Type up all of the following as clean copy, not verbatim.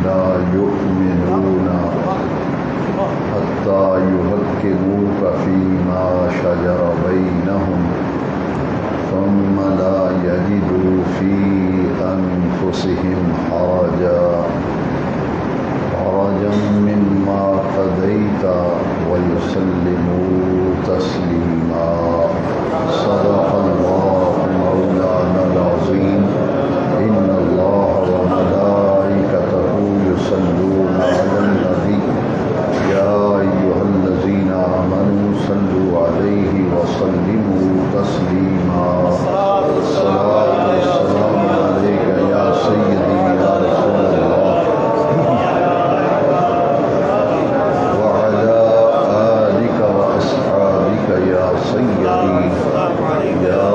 لا يؤمنون حتى يحكموك فيما شجر بينهم ثم لا يجدوا في أنفسهم حرجا مما قضيت ويسلموا تسليما. صدق الله مولانا العظيم. إن الله وملائكته يصلون على النبي يا أيها الذين آمنوا صلوا عليه وسلموا تسليما. الصلاة والسلام عليك يا سيدي يا رسول الله وعلى آلك وأصحابك يا سيدي يا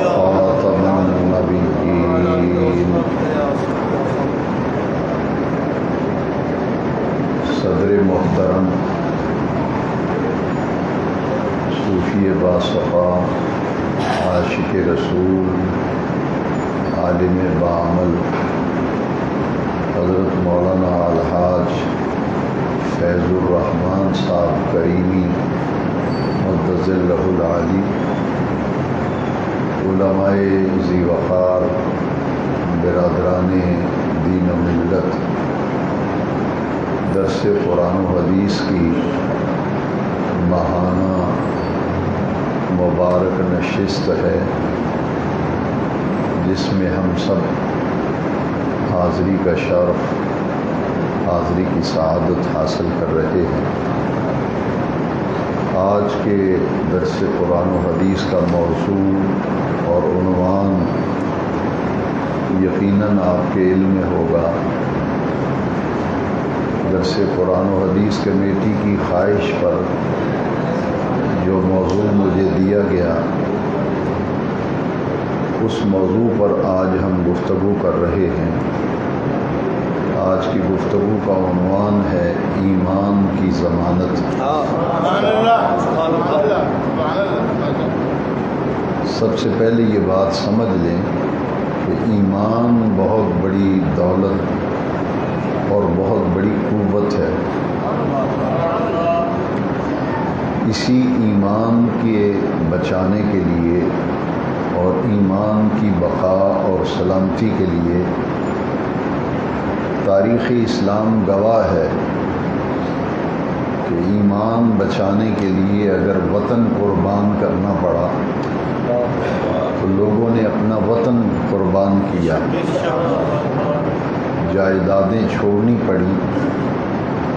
خاتم النبيين. صدر محترم صوفی باصفا عاشق رسول عالم بعمل حضرت مولانا الحاج فیض الرحمن صاحب کریمی مقدس اللہ العالی، علماء ذی وقار، برادران دین و ملت، درس قرآن و حدیث کی ماہانہ مبارک نشست ہے جس میں ہم سب حاضری کا شرف، حاضری کی سعادت حاصل کر رہے ہیں۔ آج کے درس قرآن و حدیث کا موضوع اور عنوان یقیناً آپ کے علم میں ہوگا۔ درس قرآن و حدیث کمیٹی کی خواہش پر جو موضوع مجھے دیا گیا، اس موضوع پر آج ہم گفتگو کر رہے ہیں۔ آج کی گفتگو کا عنوان ہے ایمان کی ضمانت۔ سب سے پہلے یہ بات سمجھ لیں کہ ایمان بہت بڑی دولت اور بہت بڑی قوت ہے۔ اسی ایمان کے بچانے کے لیے اور ایمان کی بقا اور سلامتی کے لیے تاریخ اسلام گواہ ہے کہ ایمان بچانے کے لیے اگر وطن قربان کرنا پڑا تو لوگوں نے اپنا وطن قربان کیا، جائیدادیں چھوڑنی پڑی،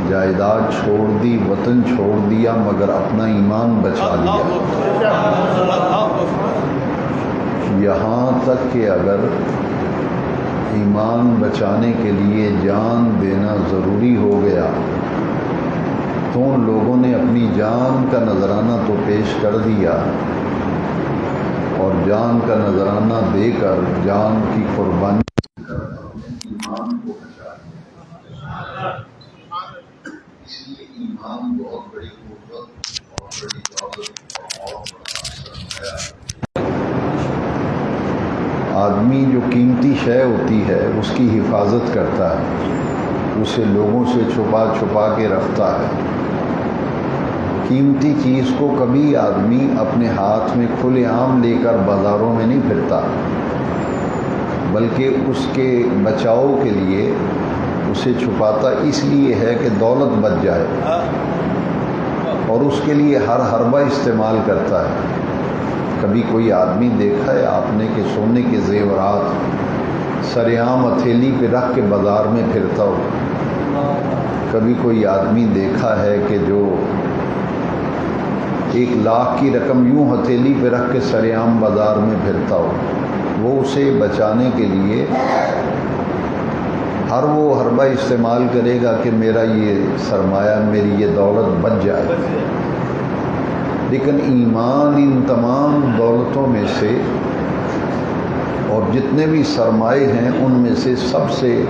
جائیداد چھوڑ دی، وطن چھوڑ دیا، مگر اپنا ایمان بچا لیا۔ یہاں تک کہ اگر ایمان بچانے کے لیے جان دینا ضروری ہو گیا تو ان لوگوں نے اپنی جان کا نذرانہ تو پیش کر دیا اور جان کا نذرانہ دے کر جان کی قربانی ایمان کو بچا لیا۔ اس لیے ایمان بہت بڑی قوت، بہت بڑی دولت اور بہت بڑا سرمایہ ہے۔ آدمی جو قیمتی شے ہوتی ہے اس کی حفاظت کرتا ہے، اسے لوگوں سے چھپا چھپا کے رکھتا ہے۔ قیمتی چیز کو کبھی آدمی اپنے ہاتھ میں کھلے عام لے کر بازاروں میں نہیں پھرتا، بلکہ اس کے بچاؤ کے لیے اسے چھپاتا اس لیے ہے کہ دولت بچ جائے، اور اس کے لیے ہر حربہ استعمال کرتا ہے۔ کبھی کوئی آدمی دیکھا ہے آپ نے کہ سونے کے زیورات سرعام ہتھیلی پہ رکھ کے بازار میں پھرتا ہو؟ کبھی کوئی آدمی دیکھا ہے کہ جو 1 لاکھ کی رقم یوں ہتھیلی پہ رکھ کے سرعام بازار میں پھرتا ہو؟ وہ اسے بچانے کے لیے ہر وہ حربہ استعمال کرے گا کہ میرا یہ سرمایہ، میری یہ دولت بچ جائے۔ لیکن ایمان ان تمام دولتوں میں سے اور جتنے بھی سرمایے ہیں ان میں سے سب سے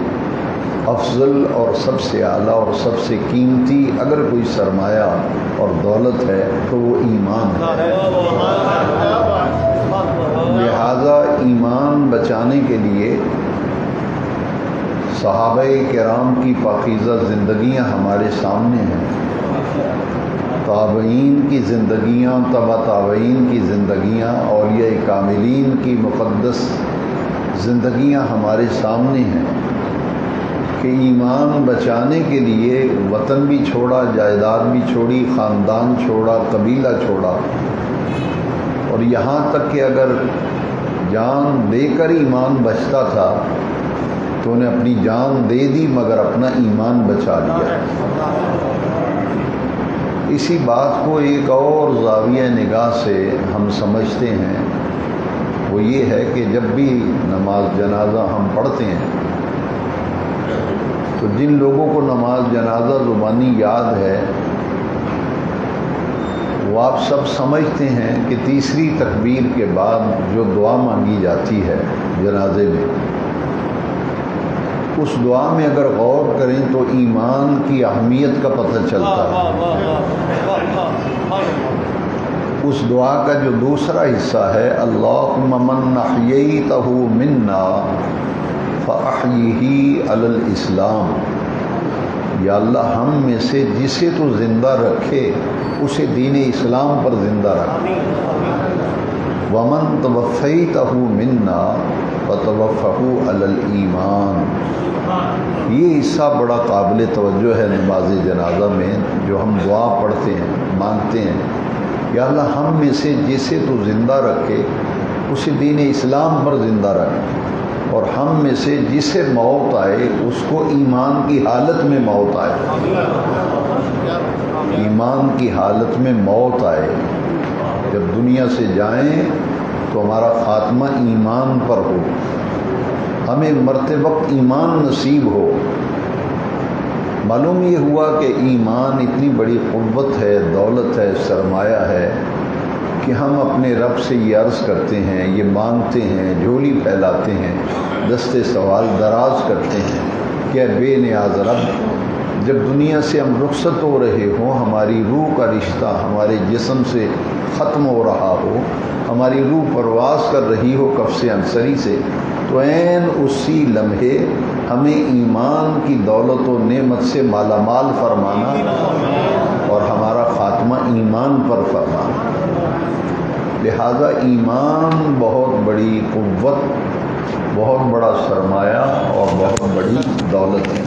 افضل اور سب سے اعلیٰ اور سب سے قیمتی اگر کوئی سرمایہ اور دولت ہے تو وہ ایمان ہے۔ لہذا ایمان بچانے کے لیے صحابہ کرام کی پاکیزہ زندگیاں ہمارے سامنے ہیں، تابعین کی زندگیاں، تبع تابعین کی زندگیاں، اولیاء کاملین کی مقدس زندگیاں ہمارے سامنے ہیں کہ ایمان بچانے کے لیے وطن بھی چھوڑا، جائیداد بھی چھوڑی، خاندان چھوڑا، قبیلہ چھوڑا، اور یہاں تک کہ اگر جان دے کر ایمان بچتا تھا تو انہیں اپنی جان دے دی مگر اپنا ایمان بچا لیا۔ اسی بات کو ایک اور زاویہ نگاہ سے ہم سمجھتے ہیں، وہ یہ ہے کہ جب بھی نماز جنازہ ہم پڑھتے ہیں تو جن لوگوں کو نماز جنازہ زبانی یاد ہے وہ آپ سب سمجھتے ہیں کہ تیسری تکبیر کے بعد جو دعا مانگی جاتی ہے جنازے میں، اس دعا میں اگر غور کریں تو ایمان کی اہمیت کا پتہ چلتا ہے۔ اس دعا کا جو دوسرا حصہ ہے، اللہم من احییتہ منا فاحیہ علی الاسلام، یا اللہ ہم میں سے جسے تو زندہ رکھے اسے دین اسلام پر زندہ رکھ، ومن توفیتہ منا فتوفہ علی الایمان۔ یہ حصہ بڑا قابل توجہ ہے نماز جنازہ میں، جو ہم دعا پڑھتے ہیں، مانگتے ہیں، یا اللہ ہم میں سے جسے تو زندہ رکھے اسے دین اسلام پر زندہ رکھ، اور ہم میں سے جسے موت آئے اس کو ایمان کی حالت میں موت آئے، ایمان کی حالت میں موت آئے، جب دنیا سے جائیں تو ہمارا خاتمہ ایمان پر ہو، ہمیں مرتے وقت ایمان نصیب ہو۔ معلوم یہ ہوا کہ ایمان اتنی بڑی قوت ہے، دولت ہے، سرمایہ ہے کہ ہم اپنے رب سے یہ عرض کرتے ہیں، یہ مانگتے ہیں، جھولی پھیلاتے ہیں، دستے سوال دراز کرتے ہیں کہ اے بے نیاز رب، جب دنیا سے ہم رخصت ہو رہے ہوں، ہماری روح کا رشتہ ہمارے جسم سے ختم ہو رہا ہو، ہماری روح پرواز کر رہی ہو قفس انصری سے، تو عین اسی لمحے ہمیں ایمان کی دولت و نعمت سے مالا مال فرمانا اور ہمارا خاتمہ ایمان پر فرمانا۔ لہذا ایمان بہت بڑی قوت، بہت بڑا سرمایہ اور بہت بڑی دولت ہے۔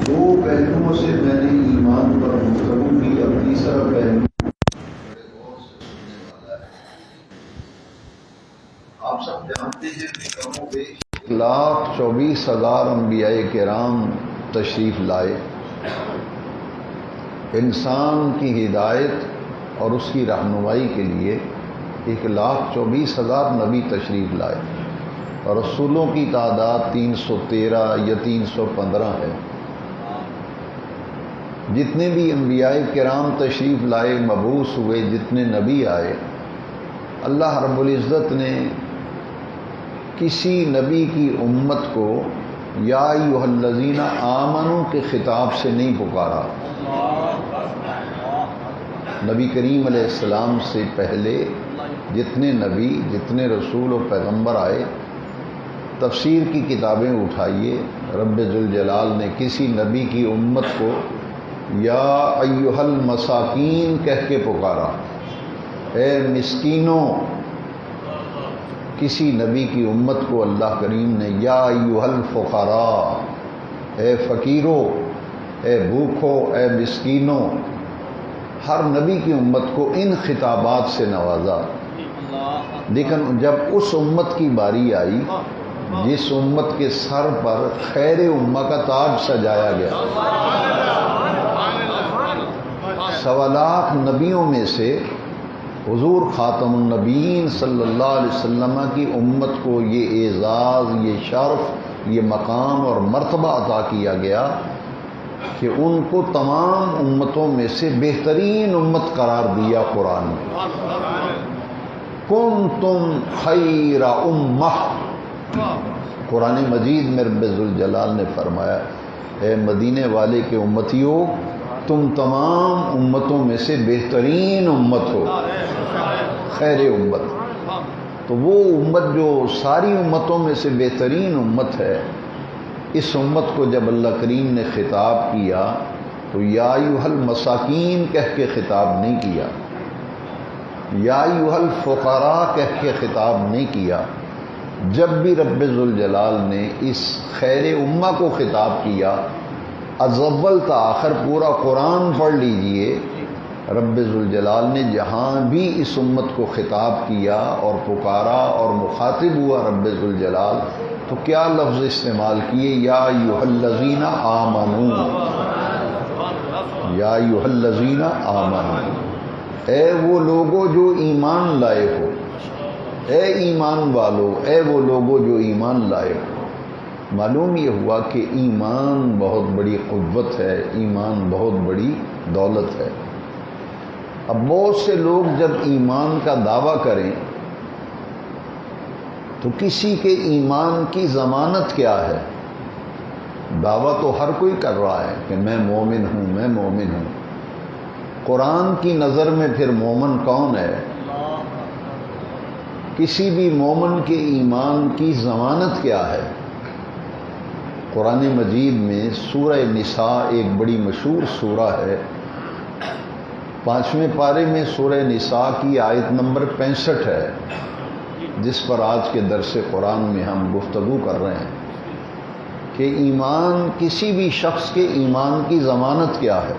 دو پہلوؤں سے میں نے ایمان پر گفتگو کی، اب تیسرا پہلو آپ سب جانتے ہیں کہ کم و بیش 1,24,000 انبیاء کرام تشریف لائے، انسان کی ہدایت اور اس کی رہنمائی کے لیے 1,24,000 نبی تشریف لائے، اور رسولوں کی تعداد 313 یا 315 ہے۔ جتنے بھی انبیاء کرام تشریف لائے، مبعوث ہوئے، جتنے نبی آئے، اللہ رب العزت نے کسی نبی کی امت کو یا ایھا الذین آمنوا کے خطاب سے نہیں پکارا۔ نبی کریم علیہ السلام سے پہلے جتنے نبی، جتنے رسول و پیغمبر آئے، تفسیر کی کتابیں اٹھائیے، رب ذوالجلال نے کسی نبی کی امت کو یا ایھا المساکین کہہ کے پکارا، اے مسکینوں۔ کسی نبی کی امت کو اللہ کریم نے یا ایھا الفقراء، اے فقیروں، اے بھوکھو، اے مسکینوں، ہر نبی کی امت کو ان خطابات سے نوازا۔ لیکن جب اس امت کی باری آئی جس امت کے سر پر خیر امہ کا تاج سجایا گیا، 1.25 نبیوں میں سے حضور خاتم النبیین صلی اللہ علیہ وسلم کی امت کو یہ اعزاز، یہ شرف، یہ مقام اور مرتبہ عطا کیا گیا کہ ان کو تمام امتوں میں سے بہترین امت قرار دیا قرآن نے۔ کنتم خیر امہ، قرآن مجید میں رب ذوالجلال نے فرمایا، اے مدینے والے کے امتیوں، تم تمام امتوں میں سے بہترین امت ہو، خیر امت۔ تو تو وہ امت جو ساری امتوں میں سے بہترین امت ہے، اس امت کو جب اللہ کریم نے خطاب کیا تو یا ایھا المساکین کہہ کے خطاب نہیں کیا، یا ایھا الفقراء کہہ کے خطاب نہیں کیا۔ جب بھی رب ذوالجلال نے اس خیر امہ کو خطاب کیا، از اول تا آخر پورا قرآن پڑھ لیجئے، رب ذوالجلال نے جہاں بھی اس امت کو خطاب کیا اور پکارا اور مخاطب ہوا رب ذوالجلال، تو کیا لفظ استعمال کیے؟ یا ایھا الذین آمنوا، یا ایھا الذین آمنوا، اے وہ لوگوں جو ایمان لائے ہو، اے ایمان والو، اے وہ لوگوں جو ایمان لائے ہو۔ معلوم یہ ہوا کہ ایمان بہت بڑی قوت ہے، ایمان بہت بڑی دولت ہے۔ اب بہت سے لوگ جب ایمان کا دعویٰ کریں تو کسی کے ایمان کی ضمانت کیا ہے؟ دعویٰ تو ہر کوئی کر رہا ہے کہ میں مومن ہوں، میں مومن ہوں۔ قرآن کی نظر میں پھر مومن کون ہے؟ کسی بھی مومن کے ایمان کی ضمانت کیا ہے؟ قرآن مجید میں سورہ نساء ایک بڑی مشہور سورہ ہے، 5ویں پارے میں سورہ نساء کی آیت نمبر 65 ہے، جس پر آج کے درس قرآن میں ہم گفتگو کر رہے ہیں کہ ایمان، کسی بھی شخص کے ایمان کی ضمانت کیا ہے؟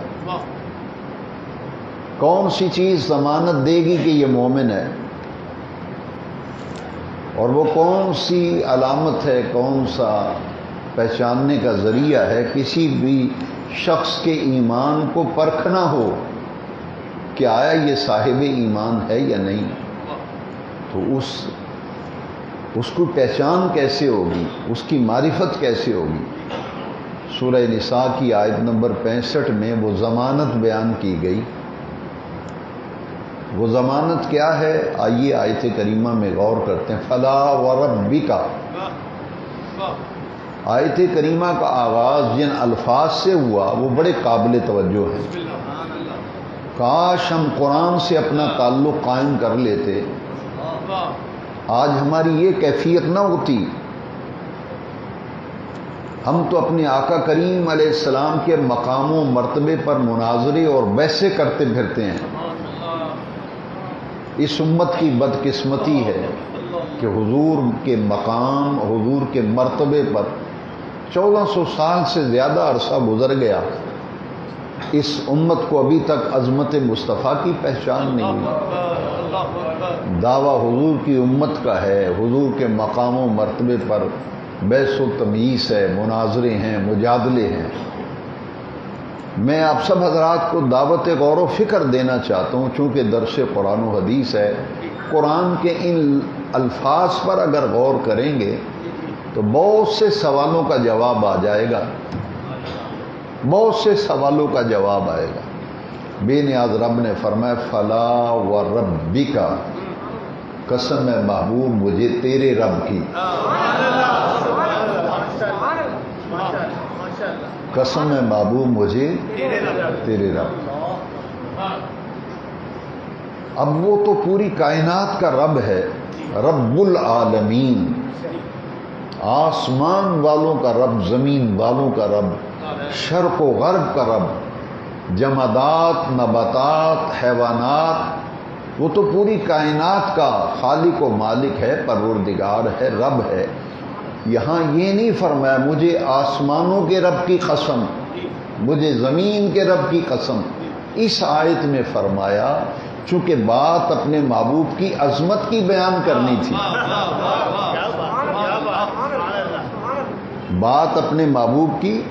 کون سی چیز ضمانت دے گی کہ یہ مومن ہے؟ اور وہ کون سی علامت ہے، کون سا پہچاننے کا ذریعہ ہے کسی بھی شخص کے ایمان کو پرکھنا ہو کہ آیا یہ صاحب ایمان ہے یا نہیں؟ تو اس کو پہچان کیسے ہوگی، اس کی معرفت کیسے ہوگی؟ سورہ نساء کی آیت نمبر 65 میں وہ ضمانت بیان کی گئی۔ وہ ضمانت کیا ہے؟ آئیے آیت کریمہ میں غور کرتے ہیں۔ فلا وربک، آیت کریمہ کا آغاز جن الفاظ سے ہوا وہ بڑے قابل توجہ ہیں۔ کاش ہم قرآن سے اپنا تعلق قائم کر لیتے، آج ہماری یہ کیفیت نہ ہوتی۔ ہم تو اپنے آقا کریم علیہ السلام کے مقام و مرتبے پر مناظرے اور بحثیں کرتے پھرتے ہیں۔ اس امت کی بدقسمتی ہے کہ حضور کے مقام، حضور کے مرتبے پر 1400 سال سے زیادہ عرصہ گزر گیا، اس امت کو ابھی تک عظمت مصطفیٰ کی پہچان نہیں ہوئی۔ دعویٰ حضور کی امت کا ہے، حضور کے مقام و مرتبے پر بحث و تمیز ہے، مناظرے ہیں، مجادلے ہیں۔ میں آپ سب حضرات کو دعوت غور و فکر دینا چاہتا ہوں، چونکہ درس قرآن و حدیث ہے۔ قرآن کے ان الفاظ پر اگر غور کریں گے تو بہت سے سوالوں کا جواب آ جائے گا، بہت سے سوالوں کا جواب آئے گا۔ بے نیاز رب نے فرمایا فلا وربک، قسم ہے محبوب مجھے تیرے رب کی، قسم ہے محبوب مجھے تیرے رب۔ اب وہ تو پوری کائنات کا رب ہے، رب العالمین، آسمان والوں کا رب، زمین والوں کا رب، شرق و غرب کا رب، جمادات، نباتات، حیوانات، وہ تو پوری کائنات کا خالق و مالک ہے، پروردگار ہے، رب ہے۔ یہاں یہ نہیں فرمایا مجھے آسمانوں کے رب کی قسم، مجھے زمین کے رب کی قسم۔ اس آیت میں فرمایا چونکہ بات اپنے محبوب کی عظمت کی بیان کرنی تھی، بات اپنے محبوب کی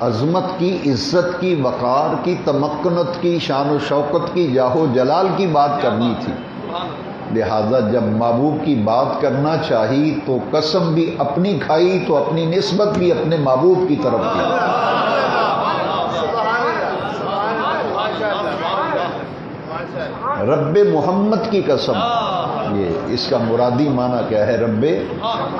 عظمت کی، عزت کی، وقار کی، تمکنت کی، شان و شوکت کی، جاہ و جلال کی بات کرنی تھی۔ لہذا جب محبوب کی بات کرنا چاہی تو قسم بھی اپنی کھائی تو اپنی نسبت بھی اپنے محبوب کی طرف کی۔ رب محمد کی قسم، یہ اس کا مرادی معنی کیا ہے؟ رب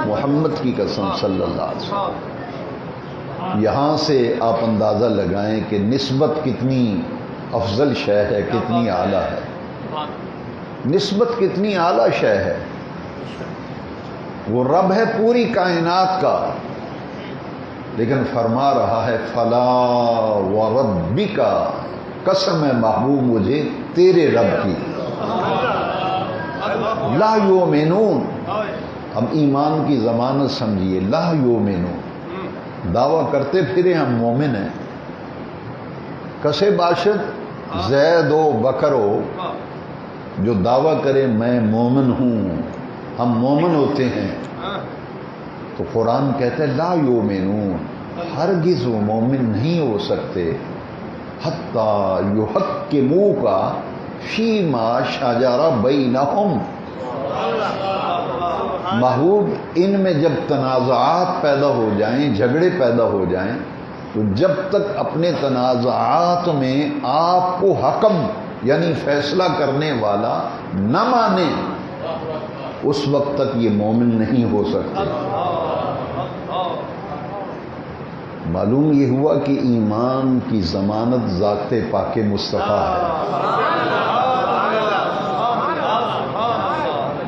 محمد کی قسم صلی اللہ علیہ وسلم۔ یہاں سے آپ اندازہ لگائیں کہ نسبت کتنی افضل شے ہے، کتنی اعلیٰ ہے، نسبت کتنی اعلیٰ شے ہے۔ وہ رب ہے پوری کائنات کا، لیکن فرما رہا ہے فلا وربک، قسم ہے محبوب مجھے تیرے رب کی، لا یؤمنون، ہم ایمان کی ضمانت سمجھیے، لا یؤمنون، دعویٰ کرتے پھرے ہم مومن ہیں، کسے باشد زید و بکر ہو، جو دعویٰ کرے میں مومن ہوں، ہم مومن ہوتے ہیں، تو قرآن کہتا ہے لا یؤمنون، ہرگز وہ مومن نہیں ہو سکتے، حتی یحکموک فیما شجر بینہم، محبوب ان میں جب تنازعات پیدا ہو جائیں، جھگڑے پیدا ہو جائیں، تو جب تک اپنے تنازعات میں آپ کو حکم یعنی فیصلہ کرنے والا نہ مانے، اس وقت تک یہ مومن نہیں ہو سکتے۔ معلوم یہ ہوا کہ ایمان کی ضمانت ذات پاک مصطفیٰ ہے،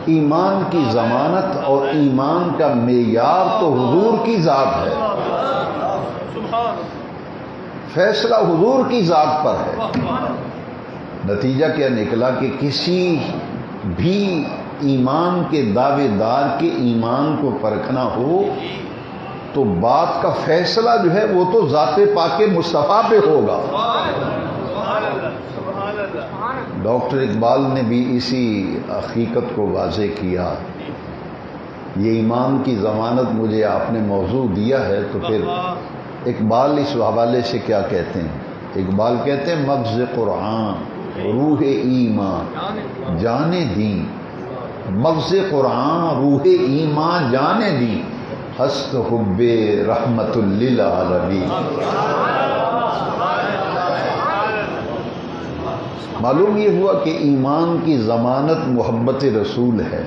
ایمان کی ضمانت اور ایمان کا معیار تو حضور کی ذات ہے، فیصلہ حضور کی ذات پر ہے۔ نتیجہ کیا نکلا کہ کسی بھی ایمان کے دعوے دار کے ایمان کو پرکھنا ہو تو بات کا فیصلہ جو ہے وہ تو ذات پاک مصطفیٰ پہ ہوگا۔ ڈاکٹر اقبال نے بھی اسی حقیقت کو واضح کیا۔ یہ ایمان کی ضمانت مجھے آپ نے موضوع دیا ہے، تو پھر اقبال اس حوالے سے کیا کہتے ہیں؟ اقبال کہتے ہیں مغز قرآن روح ایمان جانے دیں، مغز قرآن روح ایمان جانے دیں، ہست حب رحمت للعالمین۔ معلوم یہ ہوا کہ ایمان کی ضمانت محبت رسول ہے۔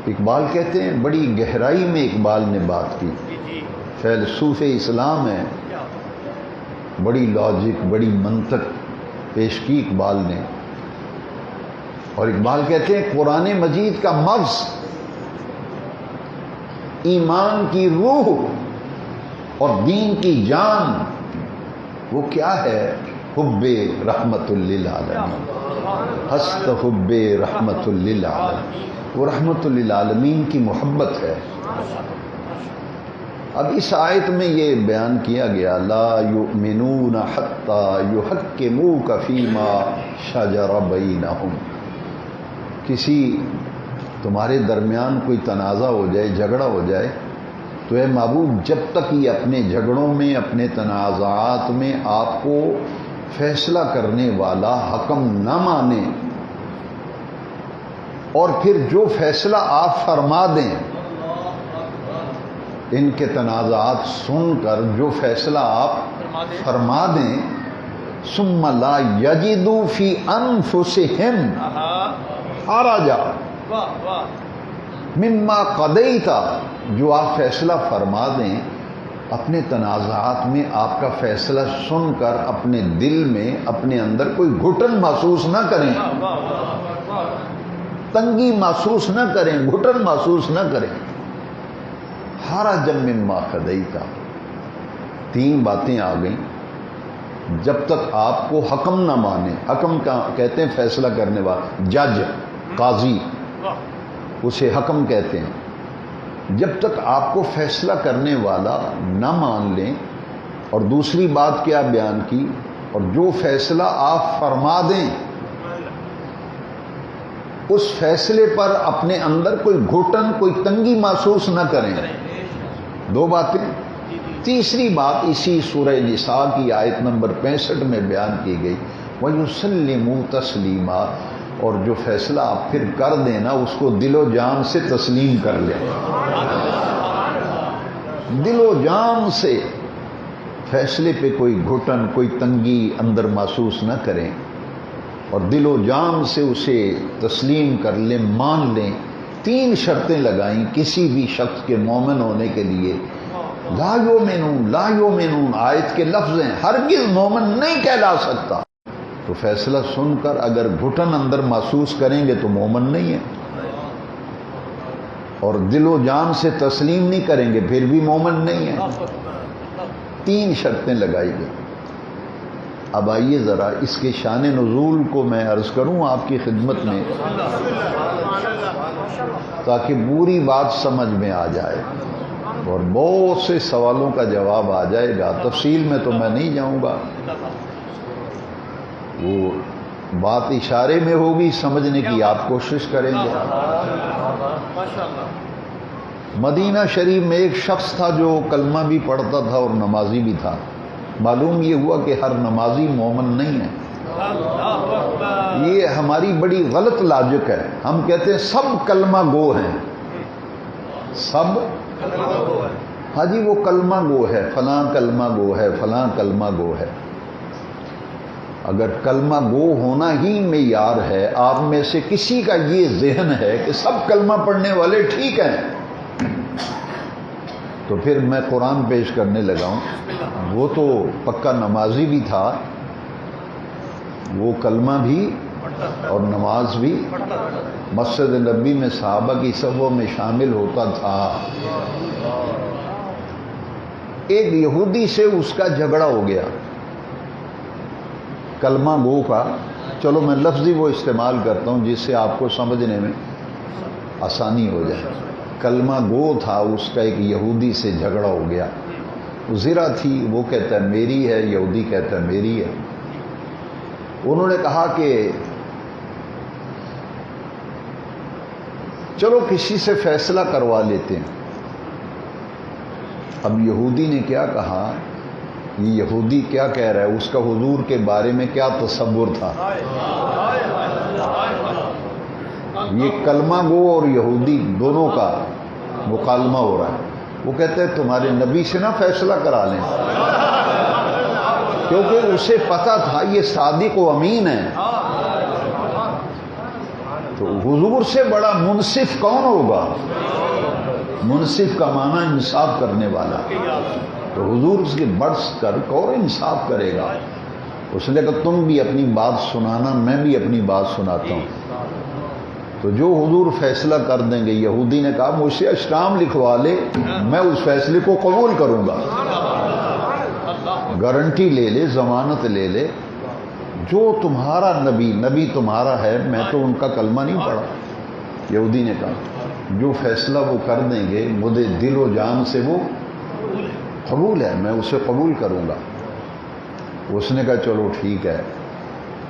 اقبال کہتے ہیں بڑی گہرائی میں اقبال نے بات کی، فیلسوف اسلام ہے، بڑی لاجک بڑی منطق پیش کی اقبال نے، اور اقبال کہتے ہیں قرآن مجید کا مغز، ایمان کی روح اور دین کی جان وہ کیا ہے؟ حب رحمت للعالمین، ہست حب رحمت للعالمین، وہ رحمت للعالمین کی محبت ہے۔ اب اس آیت میں یہ بیان کیا گیا لا یؤمنون حتی یحکموک فیما شجر بینہم، کسی تمہارے درمیان کوئی تنازع ہو جائے، جھگڑا ہو جائے، تو اے محبوب جب تک یہ اپنے جھگڑوں میں اپنے تنازعات میں آپ کو فیصلہ کرنے والا حکم نہ مانے، اور پھر جو فیصلہ آپ فرما دیں، ان کے تنازعات سن کر جو فیصلہ آپ فرما دیں، ثم لا یجدوا فی انفسہم حرجا مما قضیت، جو آپ فیصلہ فرما دیں، اپنے تنازعات میں آپ کا فیصلہ سن کر اپنے دل میں اپنے اندر کوئی گھٹن محسوس نہ کریں، تنگی محسوس نہ کریں، گھٹن محسوس نہ کریں، حرجا مما قضیت۔ تین باتیں آ گئیں، جب تک آپ کو حکم نہ مانے، حکم کا کہتے ہیں فیصلہ کرنے والا، جج قاضی اسے حکم کہتے ہیں، جب تک آپ کو فیصلہ کرنے والا نہ مان لیں، اور دوسری بات کیا بیان کی، اور جو فیصلہ آپ فرما دیں اس فیصلے پر اپنے اندر کوئی گھٹن کوئی تنگی محسوس نہ کریں، دو باتیں۔ تیسری بات اسی سورہ نساء کی آیت نمبر 65 میں بیان کی گئی، وَيُسَلِّمُوا تَسْلِيمًا، اور جو فیصلہ آپ پھر کر دینا اس کو دل و جان سے تسلیم کر لیں، دل و جان سے فیصلے پہ کوئی گھٹن کوئی تنگی اندر محسوس نہ کریں، اور دل و جان سے اسے تسلیم کر لیں، مان لیں۔ تین شرطیں لگائیں کسی بھی شخص کے مومن ہونے کے لیے۔ لا یؤمنون، لا یؤمنون آیت کے لفظ ہیں، ہرگز مومن نہیں کہلا سکتا تو فیصلہ سن کر اگر گھٹن اندر محسوس کریں گے تو مومن نہیں ہے، اور دل و جان سے تسلیم نہیں کریں گے پھر بھی مومن نہیں ہے۔ 3 شرطیں لگائی گئی۔ اب آئیے ذرا اس کے شان نزول کو میں عرض کروں آپ کی خدمت میں تاکہ پوری بات سمجھ میں آ جائے اور بہت سے سوالوں کا جواب آ جائے گا۔ تفصیل میں تو میں نہیں جاؤں گا، وہ بات اشارے میں ہوگی، سمجھنے کی آپ کوشش کریں گے۔ مدینہ شریف میں ایک شخص تھا جو کلمہ بھی پڑھتا تھا اور نمازی بھی تھا۔ معلوم یہ ہوا کہ ہر نمازی مومن نہیں ہے۔ یہ ہماری بڑی غلط لاجک ہے۔ ہم کہتے ہیں سب کلمہ گو ہیں، سب ہاں جی وہ کلمہ گو ہے، فلاں کلمہ گو ہے، فلاں کلمہ گو ہے۔ اگر کلمہ گو ہونا ہی معیار ہے، آپ میں سے کسی کا یہ ذہن ہے کہ سب کلمہ پڑھنے والے ٹھیک ہیں، تو پھر میں قرآن پیش کرنے لگا ہوں۔ وہ تو پکا نمازی بھی تھا، وہ کلمہ بھی اور نماز بھی، مسجد نبی میں صحابہ کی صفوں میں شامل ہوتا تھا۔ ایک یہودی سے اس کا جھگڑا ہو گیا، کلمہ گو کا، چلو میں لفظی وہ استعمال کرتا ہوں جس سے آپ کو سمجھنے میں آسانی ہو جائے۔ کلمہ گو تھا، اس کا ایک یہودی سے جھگڑا ہو گیا۔ زرہ تھی، وہ کہتا ہے میری ہے، یہودی کہتا ہے میری ہے۔ انہوں نے کہا کہ چلو کسی سے فیصلہ کروا لیتے ہیں۔ اب یہودی نے کیا کہا، یہ یہودی کیا کہہ رہا ہے، اس کا حضور کے بارے میں کیا تصور تھا۔ یہ کلمہ گو اور یہودی دونوں کا مکالمہ ہو رہا ہے۔ وہ کہتے ہیں تمہارے نبی سے نہ فیصلہ کرا لیں، کیونکہ اسے پتا تھا یہ صادق و امین ہے، تو حضور سے بڑا منصف کون ہوگا؟ منصف کا معنی انصاف کرنے والا، تو حضور اس کے بڑھ کر اور انصاف کرے گا۔ اس نے کہا تم بھی اپنی بات سنانا، میں بھی اپنی بات سناتا ہوں۔ تو جو حضور فیصلہ کر دیں گے، یہودی نے کہا مجھ سے اسٹامپ لکھوا لے، میں اس فیصلے کو قبول کروں گا، گارنٹی لے لے، ضمانت لے لے، جو تمہارا نبی تمہارا ہے، میں تو ان کا کلمہ نہیں پڑھا۔ یہودی نے کہا جو فیصلہ وہ کر دیں گے مجھے دل و جان سے وہ قبول ہے، میں اسے قبول کروں گا۔ اس نے کہا چلو ٹھیک ہے۔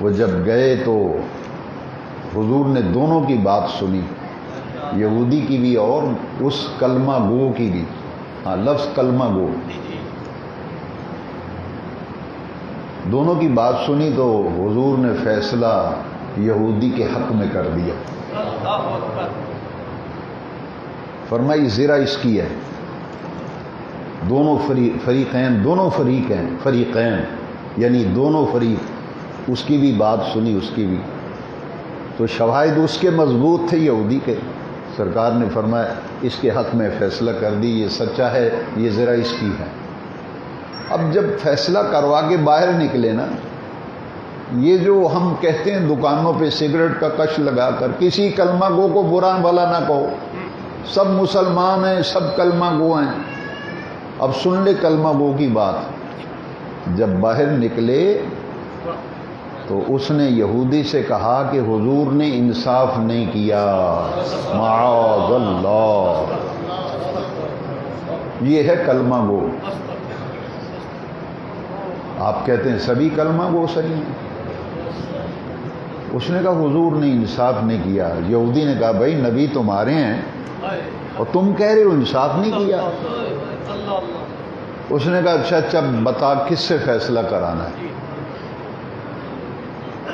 وہ جب گئے تو حضور نے دونوں کی بات سنی، یہودی کی بھی اور اس کلمہ گو کی بھی۔ ہاں لفظ کلمہ گو، دونوں کی بات سنی تو حضور نے فیصلہ یہودی کے حق میں کر دیا۔ فرمائی زرہ اس کی ہے، دونوں فریقین یعنی دونوں فریق، اس کی بھی بات سنی، اس کی بھی، تو شواہد اس کے مضبوط تھے یہودی کے۔ سرکار نے فرمایا اس کے حق میں فیصلہ کر دی، یہ سچا ہے، یہ زرہ اس کی ہے۔ اب جب فیصلہ کروا کے باہر نکلے نا، یہ جو ہم کہتے ہیں دکانوں پہ سگریٹ کا کش لگا کر کسی کلمہ گو کو برا بھلا نہ کہو، سب مسلمان ہیں، سب کلمہ گو ہیں۔ اب سن لے کلمہ گو کی بات۔ جب باہر نکلے تو اس نے یہودی سے کہا کہ حضور نے انصاف نہیں کیا، معاذ اللہ، یہ ہے کلمہ گو۔ آپ کہتے ہیں سبھی کلمہ گو صحیح ہیں۔ اس نے کہا حضور نے انصاف نہیں کیا۔ یہودی نے کہا بھائی نبی تمہارے ہیں اور تم کہہ رہے ہو انصاف نہیں کیا۔ اس نے کہا اچھا بتا کس سے فیصلہ کرانا ہے۔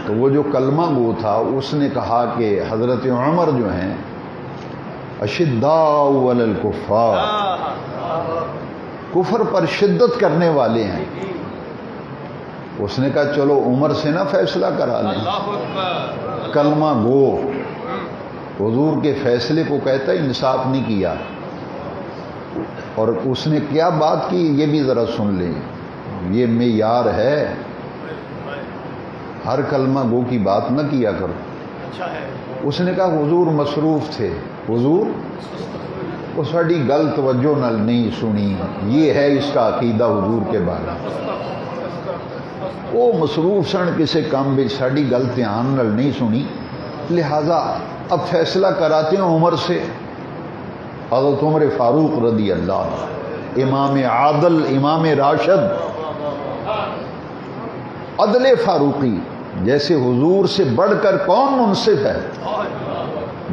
تو وہ جو کلمہ گو تھا اس نے کہا کہ حضرت عمر جو ہیں اشداء علی الکفار، کفر پر شدت کرنے والے ہیں۔ اس نے کہا چلو عمر سے نہ فیصلہ کرا لیں، کلمہ گو حضور کے فیصلے کو کہتا ہے انصاف نہیں کیا۔ اور اس نے کیا بات کی یہ بھی ذرا سن لیں، یہ معیار ہے۔ ہر کلمہ گو کی بات نہ کیا کرو. اس نے کہا حضور مصروف تھے. حضور وہ ساڑی گل توجہ نال نہیں سنی. یہ ہے اس کا عقیدہ حضور کے بارے میں. وہ مصروف سن کسی کام بھی ساڑی گل دھیان نال نہیں سنی. لہذا اب فیصلہ کراتے ہیں عمر سے. حضرت عمر فاروق رضی اللہ عنہ، امام عادل، امام راشد، عدل فاروقی. جیسے حضور سے بڑھ کر کون منصف ہے؟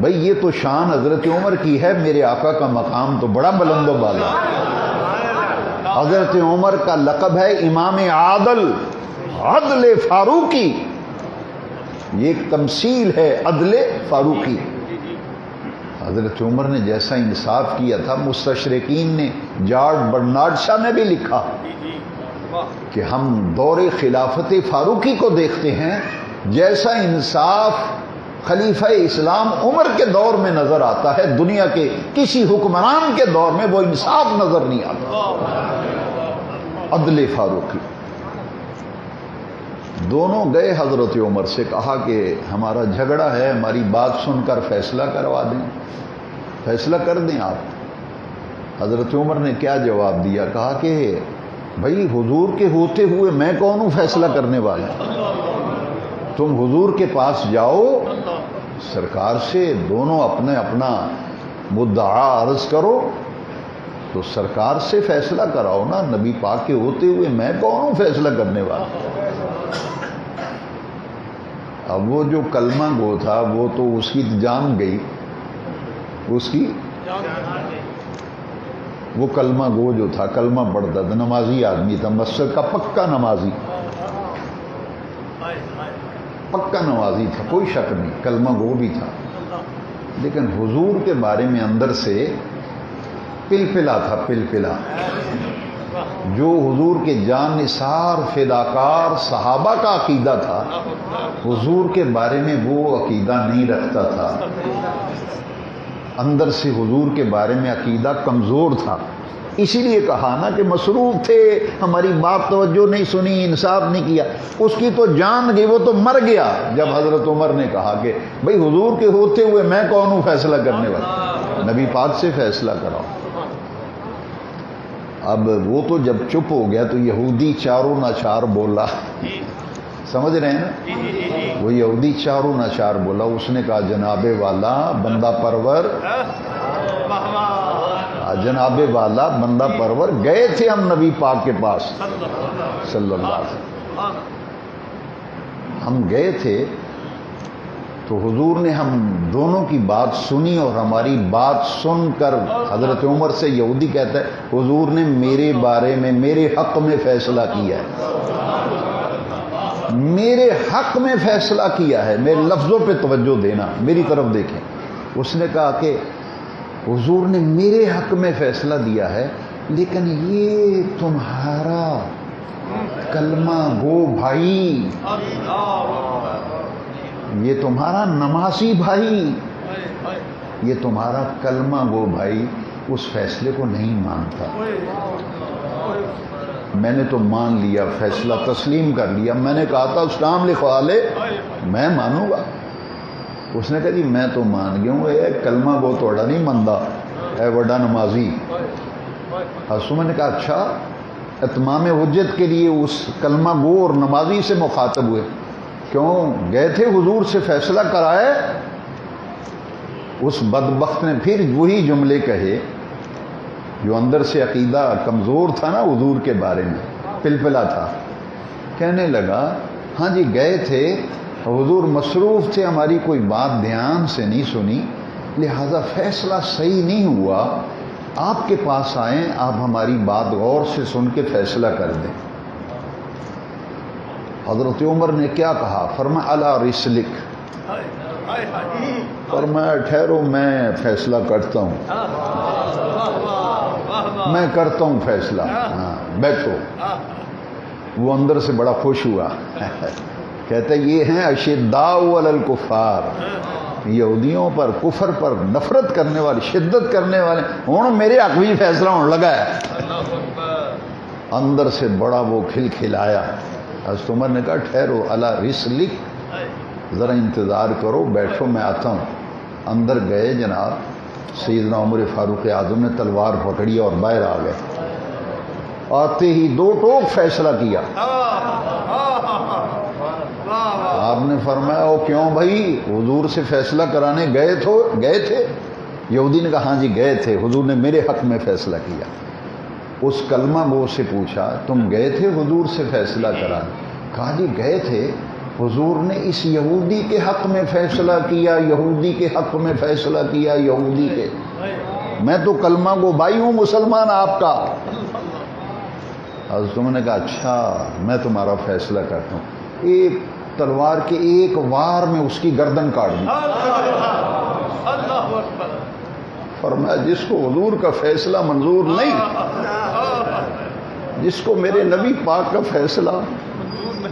بھئی یہ تو شان حضرت عمر کی ہے. میرے آقا کا مقام تو بڑا بلند و بالا. حضرت عمر کا لقب ہے امام عادل، عدل فاروقی. یہ ایک تمثیل ہے عدل فاروقی. حضرت عمر نے جیسا انصاف کیا تھا، مستشرقین نے، جارج برنارڈ شاہ نے بھی لکھا کہ ہم دور خلافت فاروقی کو دیکھتے ہیں، جیسا انصاف خلیفہ اسلام عمر کے دور میں نظر آتا ہے، دنیا کے کسی حکمران کے دور میں وہ انصاف نظر نہیں آتا. عدل فاروقی. دونوں گئے حضرت عمر سے، کہا کہ ہمارا جھگڑا ہے، ہماری بات سن کر فیصلہ کروا دیں، فیصلہ کر دیں آپ. حضرت عمر نے کیا جواب دیا؟ کہا کہ بھائی حضور کے ہوتے ہوئے میں کون ہوں فیصلہ کرنے والا؟ تم حضور کے پاس جاؤ، سرکار سے دونوں اپنا مدعا عرض کرو، تو سرکار سے فیصلہ کراؤ نا. نبی پاک کے ہوتے ہوئے میں کون ہوں فیصلہ کرنے والا؟ اب وہ جو کلمہ گو تھا وہ تو اس کی جان گئی، اس کی وہ کلمہ گو جو تھا، کلمہ پڑھتا تھا، نمازی آدمی تھا، مسجد کا پکا نمازی، پکا نمازی تھا، کوئی شک نہیں، کلمہ گو بھی تھا. لیکن حضور کے بارے میں اندر سے پلپلا تھا، پلپلا. جو حضور کے جان نثار فداکار صحابہ کا عقیدہ تھا، حضور کے بارے میں وہ عقیدہ نہیں رکھتا تھا. اندر سے حضور کے بارے میں عقیدہ کمزور تھا. اسی لیے کہا نا کہ مصروف تھے، ہماری بات توجہ نہیں سنی، انصاف نہیں کیا. اس کی تو جان گئی، وہ تو مر گیا جب حضرت عمر نے کہا کہ بھئی حضور کے ہوتے ہوئے میں کون ہوں فیصلہ کرنے والا؟ نبی پاک سے فیصلہ کراؤ. اب وہ تو جب چپ ہو گیا تو یہودی چاروں ناچار بولا. سمجھ رہے ہیں نا؟ وہ یہودی چاروں ناچار بولا. اس نے کہا جناب والا بندہ پرور، جناب والا بندہ پرور، گئے تھے ہم نبی پاک کے پاس صلی اللہ علیہ وسلم، ہم گئے تھے تو حضور نے ہم دونوں کی بات سنی، اور ہماری بات سن کر حضرت عمر سے یہودی کہتا ہے حضور نے میرے بارے میں، میرے حق میں فیصلہ کیا ہے، میرے حق میں فیصلہ کیا ہے. میرے لفظوں پہ توجہ دینا، میری طرف دیکھیں. اس نے کہا کہ حضور نے میرے حق میں فیصلہ دیا ہے، لیکن یہ تمہارا کلمہ گو بھائی، یہ تمہارا نمازی بھائی، یہ تمہارا کلمہ گو بھائی اس فیصلے کو نہیں مانتا. میں نے تو مان لیا، فیصلہ تسلیم کر لیا. میں نے کہا تھا اس نام لکھوا لے، میں مانوں گا. اس نے کہا جی میں تو مان گیا ہوں، اے کلمہ گو توڑا نہیں مندا، اے وڈا نمازی. حسن نے کہا اچھا، اتمام حجت کے لیے اس کلمہ گو اور نمازی سے مخاطب ہوئے. کیوں گئے تھے حضور سے فیصلہ کرائے. اس بدبخت نے پھر وہی جملے کہے جو اندر سے عقیدہ کمزور تھا نا حضور کے بارے میں، پلپلا تھا. کہنے لگا ہاں جی گئے تھے، حضور مصروف تھے، ہماری کوئی بات دھیان سے نہیں سنی، لہذا فیصلہ صحیح نہیں ہوا. آپ کے پاس آئیں، آپ ہماری بات غور سے سن کے فیصلہ کر دیں. حضرت عمر نے کیا کہا؟ فرمایا الا رسلک، فرمایا ٹھہرو میں فیصلہ کرتا ہوں، میں کرتا ہوں فیصلہ، ہاں بیٹھو. وہ اندر سے بڑا خوش ہوا. کہتا یہ ہیں اشداء علی الکفار، یہودیوں پر، کفر پر نفرت کرنے والے، شدت کرنے والے. ہوں میرے حق بھی فیصلہ ہونے لگا ہے. اندر سے بڑا وہ کھلکھلایا. حضرت عمر نے کہا ٹھہرو الا رسلک، ذرا انتظار کرو، بیٹھو میں آتا ہوں۔ اندر گئے جناب، سیدنا عمر فاروق اعظم نے تلوار پکڑی اور باہر آ گئے۔ آتے ہی دو ٹوک فیصلہ کیا۔ آپ نے فرمایا او کیوں بھائی، حضور سے فیصلہ کرانے گئے تھے؟ یہودی نے کہا ہاں جی گئے تھے، حضور نے میرے حق میں فیصلہ کیا۔ اس کلمہ گو سے پوچھا تم گئے تھے حضور سے فیصلہ کرانے؟ کہا جی گئے تھے، حضور نے اس یہودی کے حق میں فیصلہ کیا، یہودی کے حق میں فیصلہ کیا، یہودی کے۔ میں تو کلمہ گو بھائی ہوں، مسلمان آپ کا۔ حضرت عمر نے کہا اچھا میں تمہارا فیصلہ کرتا ہوں۔ ایک تلوار کے ایک وار میں اس کی گردن کاٹ دی۔ فرمایا جس کو حضور کا فیصلہ منظور نہیں، جس کو میرے نبی پاک کا فیصلہ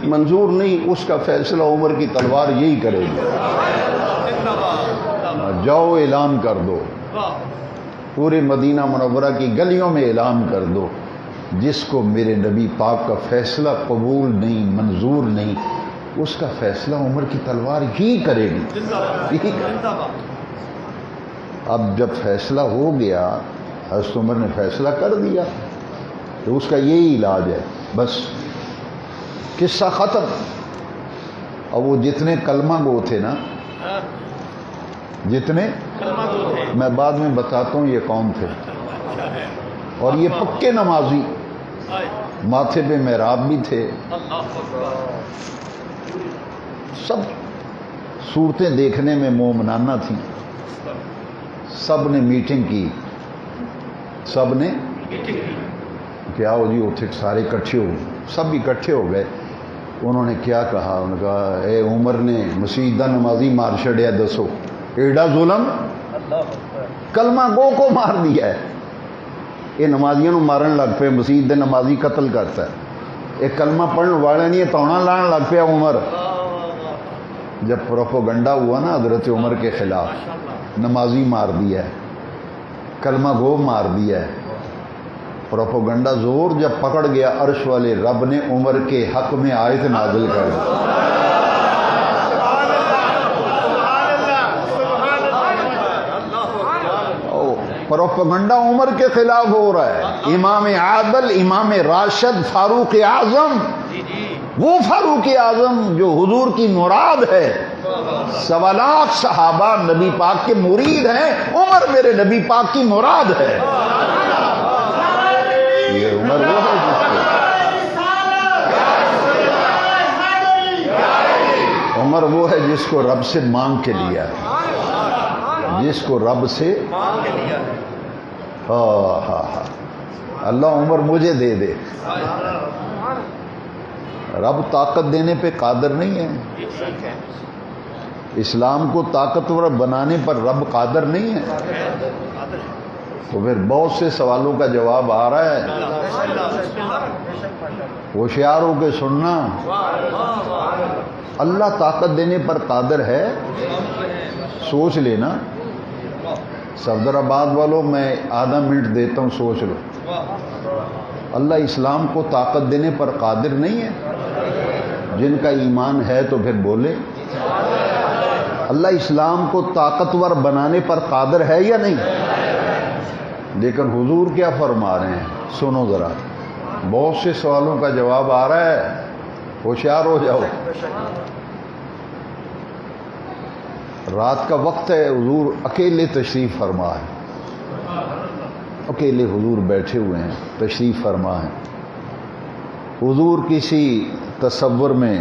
منظور نہیں، اس کا فیصلہ عمر کی تلوار یہی کرے گی۔ جاؤ اعلان کر دو، پورے مدینہ منورہ کی گلیوں میں اعلان کر دو، جس کو میرے نبی پاک کا فیصلہ قبول نہیں، منظور نہیں، اس کا فیصلہ عمر کی تلوار ہی کرے گی۔ اب جب فیصلہ ہو گیا، حضرت عمر نے فیصلہ کر دیا تو اس کا یہی علاج ہے، بس قصہ ختم۔ اور وہ جتنے کلمہ گو تھے نا، جتنے میں بعد میں بتاتا ہوں یہ کون تھے، اور یہ پکے نمازی، ماتھے پہ محراب بھی تھے، سب صورتیں دیکھنے میں مومنانہ تھیں۔ سب نے میٹنگ کی، سب نے کیا ہو جی اتھے سارے اکٹھے ہو، سب اکٹھے ہو گئے۔ انہوں نے کیا کہا، انہوں نے کہا اے عمر نے مسیح دا نمازی مار چھڑیا، دسو ایڈا ظلم، کلمہ گو کو مار دیا ہے۔ یہ نمازیوں کو مارن لگ پہ، مسیح دے نمازی قتل کرتا ہے، یہ کلمہ پڑھنے والے نہیں، توڑا لان لگ پیا عمر۔ جب پروپوگنڈا ہوا نا حضرت عمر کے خلاف، نمازی مار دیا ہے، کلمہ گو مار دیا ہے، پروپوگنڈا زور جب پکڑ گیا، عرش والے رب نے عمر کے حق میں آیت نازل کر دی۔ پروپیگنڈا عمر کے خلاف ہو رہا ہے۔ امام عادل، امام راشد، فاروق اعظم، وہ فاروق اعظم جو حضور کی مراد ہے، 1.25 لاکھ صحابہ نبی پاک کے مرید ہیں، عمر میرے نبی پاک کی مراد ہے۔ یہ عمر وہ ہے عمر وہ ہے جس کو رب سے مانگ کے لیا ہے، جس کو رب سے اللہ عمر مجھے دے دے۔ رب طاقت دینے پہ قادر نہیں ہے، اسلام کو طاقتور بنانے پر رب قادر نہیں ہے، تو پھر بہت سے سوالوں کا جواب آ رہا ہے، ہوشیار ہو کے سننا۔ اللہ طاقت دینے پر قادر ہے، سوچ لینا۔ صفدر آباد والوں میں آدھا منٹ دیتا ہوں، سوچ لو۔ اللہ اسلام کو طاقت دینے پر قادر نہیں ہے؟ جن کا ایمان ہے تو پھر بولے۔ اللہ اسلام کو طاقتور بنانے پر قادر ہے یا نہیں؟ لیکن حضور کیا فرما رہے ہیں، سنو ذرا، بہت سے سوالوں کا جواب آ رہا ہے، ہوشیار ہو جاؤ۔ رات کا وقت ہے، حضور اکیلے تشریف فرما ہے، اکیلے حضور بیٹھے ہوئے ہیں، تشریف فرما ہے۔ حضور کسی تصور میں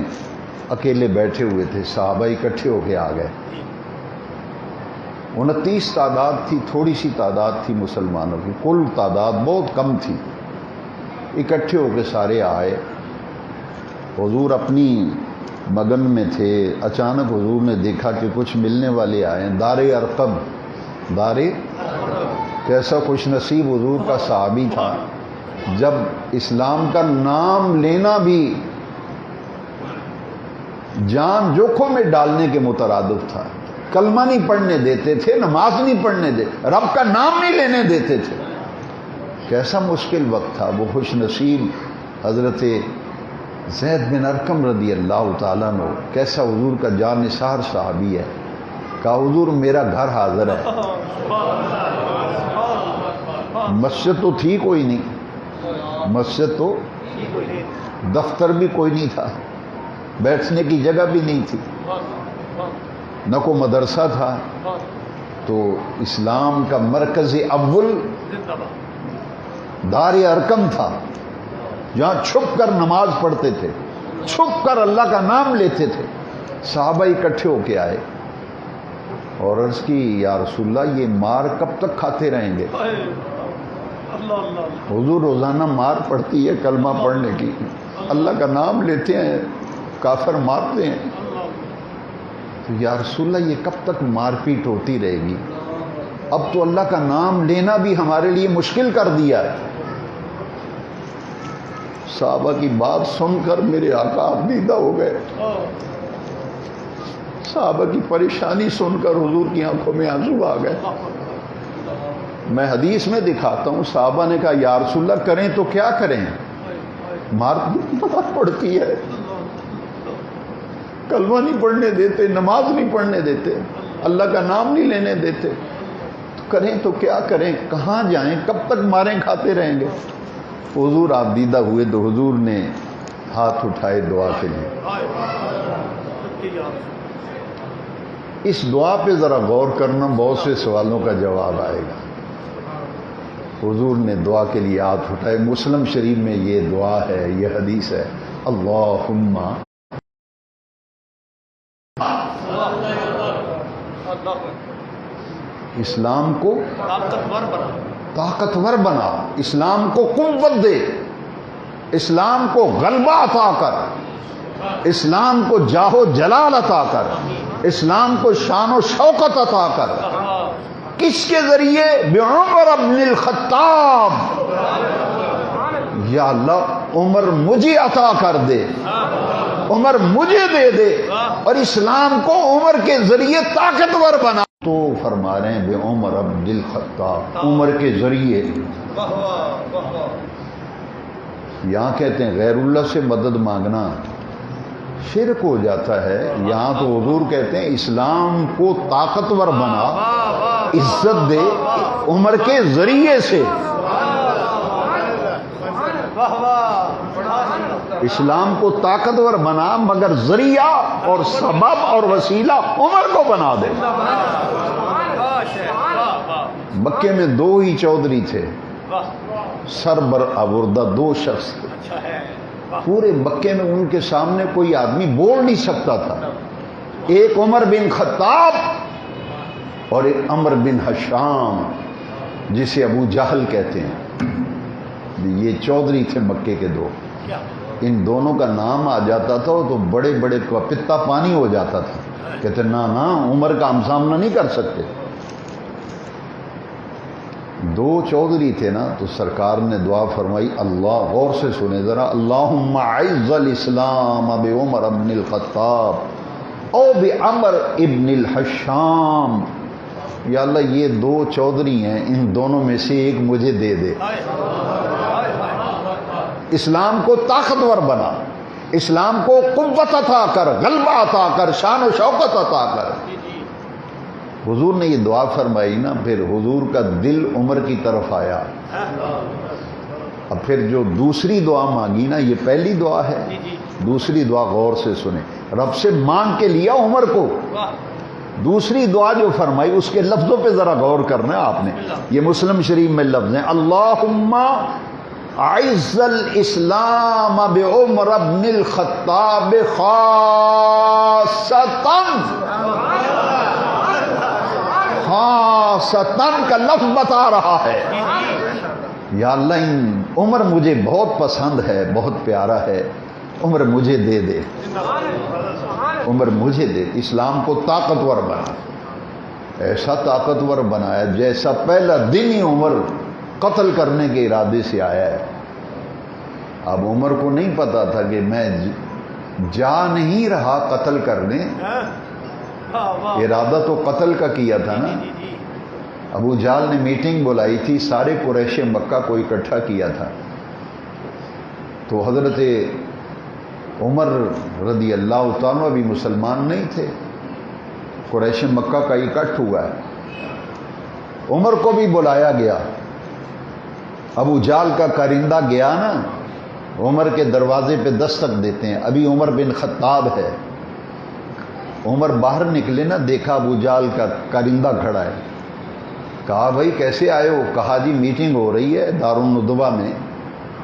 اکیلے بیٹھے ہوئے تھے، صحابہ اکٹھے ہو کے آ گئے۔ 29 تعداد تھی، تھوڑی سی تعداد تھی مسلمانوں کی، کل تعداد بہت کم تھی۔ اکٹھے ہو کے سارے آئے، حضور اپنی مگن میں تھے۔ اچانک حضور نے دیکھا کہ کچھ ملنے والے آئے، دار ارقم، کیسا خوش نصیب حضور کا صحابی تھا، جب اسلام کا نام لینا بھی جان جوکھوں میں ڈالنے کے مترادف تھا۔ کلمہ نہیں پڑھنے دیتے تھے، نماز نہیں پڑھنے دیتے، رب کا نام نہیں لینے دیتے تھے۔ کیسا مشکل وقت تھا۔ وہ خوش نصیب حضرت زید بن ارقم رضی اللہ تعالیٰ عنہ کیسا حضور کا جان نثار صحابی ہے. کہا حضور میرا گھر حاضر ہے. مسجد تو تھی کوئی نہیں, مسجد تو دفتر بھی کوئی نہیں تھا, بیٹھنے کی جگہ بھی نہیں تھی, نہ کوئی مدرسہ تھا. تو اسلام کا مرکز اول دار ارقم تھا, جہاں چھپ کر نماز پڑھتے تھے, چھپ کر اللہ کا نام لیتے تھے. صحابہ اکٹھے ہو کے آئے اور عرض کی یا رسول اللہ یہ مار کب تک کھاتے رہیں گے؟ حضور روزانہ مار پڑتی ہے کلمہ پڑھنے کی, اللہ کا نام لیتے ہیں, کافر مارتے ہیں. تو یا رسول اللہ یہ کب تک مار پیٹ ہوتی رہے گی؟ اب تو اللہ کا نام لینا بھی ہمارے لیے مشکل کر دیا ہے. صحابہ کی بات سن کر میرے آقا دیدہ ہو گئے. صحابہ کی پریشانی سن کر حضور کی آنکھوں میں آنسو آ گئے. میں حدیث میں دکھاتا ہوں, صحابہ نے کہا یا رسول اللہ کریں تو کیا کریں؟ مار پڑتی ہے, کلمہ نہیں پڑھنے دیتے, نماز نہیں پڑھنے دیتے, اللہ کا نام نہیں لینے دیتے, تو کریں تو کیا کریں, کہاں جائیں, کب تک ماریں کھاتے رہیں گے؟ حضور آپ دیدہ ہوئے تو حضور نے ہاتھ اٹھائے دعا کے لیے. اس دعا پہ ذرا غور کرنا, بہت سے سوالوں کا جواب آئے گا. حضور نے دعا کے لیے ہاتھ اٹھائے. مسلم شریف میں یہ دعا ہے, یہ حدیث ہے, اللہم اسلام کو طاقتور بنا, اسلام کو قوت دے, اسلام کو غلبہ عطا کر, اسلام کو جاہ و جلال عطا کر, اسلام کو شان و شوکت عطا کر. کس کے ذریعے؟ بعمر ابن الخطاب. یا اللہ عمر مجھے عطا کر دے, عمر مجھے دے دے, اور اسلام کو عمر کے ذریعے طاقتور بنا. تو فرما رہے ہیں بعمر ابن الخطاب, عمر کے ذریعے. یہاں کہتے ہیں غیر اللہ سے مدد مانگنا شرک ہو جاتا ہے. یہاں تو حضور کہتے ہیں اسلام کو طاقتور بنا, عزت دے عمر کے ذریعے سے. اسلام کو طاقتور بنا مگر ذریعہ اور سبب اور وسیلہ عمر کو بنا دے. مکے میں 2 ہی چودھری تھے, سربر آوردہ 2 شخص تھے. پورے مکے میں ان کے سامنے کوئی آدمی بول نہیں سکتا تھا. ایک عمر بن خطاب اور ایک عمر بن حشام, جسے ابو جہل کہتے ہیں. یہ چودھری تھے مکے کے 2. ان دونوں کا نام آ جاتا تھا تو بڑے بڑے پتا پانی ہو جاتا تھا. کہتے نا عمر کا ہم سامنا نہیں کر سکتے. 2 چودھری تھے نا, تو سرکار نے دعا فرمائی. اللہ غور سے سنے ذرا, اللہم اعز الاسلام بعمر ابن الخطاب او بعمر ابن الحشام. یا اللہ یہ 2 چودھری ہیں, ان دونوں میں سے ایک مجھے دے دے. اسلام کو طاقتور بنا, اسلام کو قوت عطا کر, غلبہ عطا کر, شان و شوکت عطا کر. حضور نے یہ دعا فرمائی نا, پھر حضور کا دل عمر کی طرف آیا. اب پھر جو دوسری دعا مانگی نا, یہ پہلی دعا ہے, دوسری دعا غور سے سنیں. رب سے مانگ کے لیا عمر کو, دوسری دعا جو فرمائی اس کے لفظوں پہ ذرا غور کرنا ہے آپ نے. یہ مسلم شریف میں لفظ ہیں, اللہم اعز الاسلام بعمر ابن الخطاب خاصتاً کا لفظ بتا رہا ہے. یا اللہ ان عمر مجھے بہت پسند ہے, بہت پیارا ہے, عمر مجھے دے دے, عمر مجھے دے. اسلام کو طاقتور بنا, ایسا طاقتور بنایا جیسا پہلا دن ہی عمر قتل کرنے کے ارادے سے آیا ہے. اب عمر کو نہیں پتا تھا کہ میں جا نہیں رہا قتل کرنے, ارادہ تو قتل کا کیا تھا نا. ابو جہل نے میٹنگ بلائی تھی, سارے قریش مکہ کو اکٹھا کیا تھا. تو حضرت عمر رضی اللہ تعالیٰ بھی مسلمان نہیں تھے، قریش مکہ کا اکٹھ ہوا ہے، عمر کو بھی بلایا گیا۔ ابو جال کا کارندہ گیا نا، عمر کے دروازے پہ دستک دیتے ہیں، ابھی عمر بن خطاب ہے، عمر باہر نکلے نا، دیکھا ابو جال کا کارندہ کھڑا ہے، کہا بھائی کیسے آئے ہو؟ کہا جی میٹنگ ہو رہی ہے دارالندوہ میں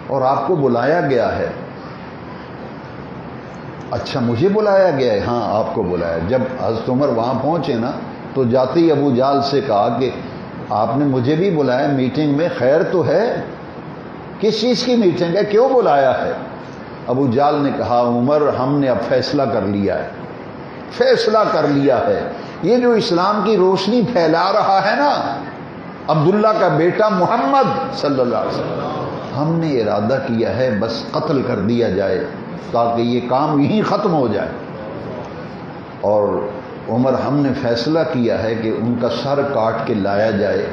اور آپ کو بلایا گیا ہے۔ اچھا مجھے بلایا گیا ہے؟ ہاں آپ کو بلایا۔ جب حضرت عمر وہاں پہنچے نا تو جاتے ہی ابو جال سے کہا کہ آپ نے مجھے بھی بلایا میٹنگ میں، خیر تو ہے؟ کس چیز کی میٹنگ ہے، کیوں بلایا ہے؟ ابو جال نے کہا عمر ہم نے اب فیصلہ کر لیا ہے، فیصلہ کر لیا ہے، یہ جو اسلام کی روشنی پھیلا رہا ہے نا عبداللہ کا بیٹا محمد صلی اللہ علیہ وسلم، ہم نے ارادہ کیا ہے بس قتل کر دیا جائے تاکہ یہ کام یہیں ختم ہو جائے۔ اور عمر ہم نے فیصلہ کیا ہے کہ ان کا سر کاٹ کے لایا جائے،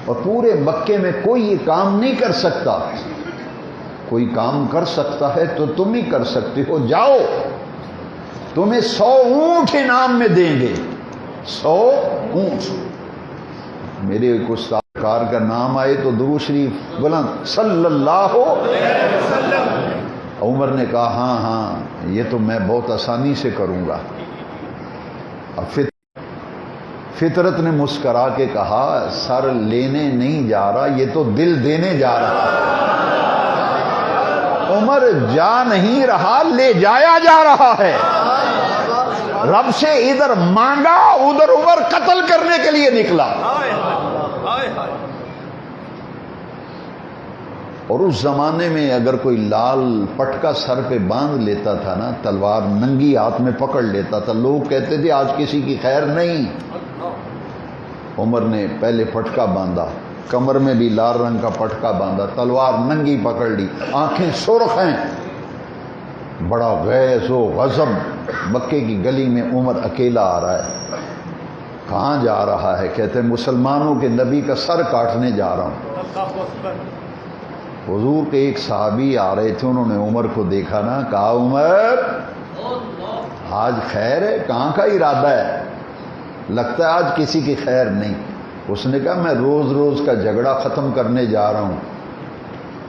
اور پورے مکے میں کوئی یہ کام نہیں کر سکتا، کوئی کام کر سکتا ہے تو تم ہی کر سکتے ہو، جاؤ تمہیں 100 اونٹ انعام میں دیں گے، 100 اونٹ۔ میرے ایک استاد کار کا نام آئے تو درود شریف بلند صلی اللہ علیہ وسلم۔ عمر نے کہا ہاں ہاں یہ تو میں بہت آسانی سے کروں گا۔ اب فطرت نے مسکرا کے کہا سر لینے نہیں جا رہا، یہ تو دل دینے جا رہا ہے۔ عمر جا نہیں رہا، لے جایا جا رہا ہے۔ رب سے ادھر مانگا، ادھر عمر قتل کرنے کے لیے نکلا۔ اور اس زمانے میں اگر کوئی لال پٹکا سر پہ باندھ لیتا تھا نا، تلوار ننگی ہاتھ میں پکڑ لیتا تھا، لوگ کہتے تھے آج کسی کی خیر نہیں۔ عمر نے پہلے پٹکا باندھا، کمر میں بھی لال رنگ کا پٹکا باندھا، تلوار ننگی پکڑ لی، آنکھیں سرخ ہیں، بڑا غیظ و غضب۔ مکے کی گلی میں عمر اکیلا آ رہا ہے، کہاں جا رہا ہے؟ کہتے ہیں مسلمانوں کے نبی کا سر کاٹنے جا رہا ہوں۔ حضور کے ایک صحابی آ رہے تھے، انہوں نے عمر کو دیکھا نا، کہا عمر آج خیر ہے؟ کہاں کا ارادہ ہے؟ لگتا ہے آج کسی کی خیر نہیں۔ اس نے کہا میں روز روز کا جھگڑا ختم کرنے جا رہا ہوں،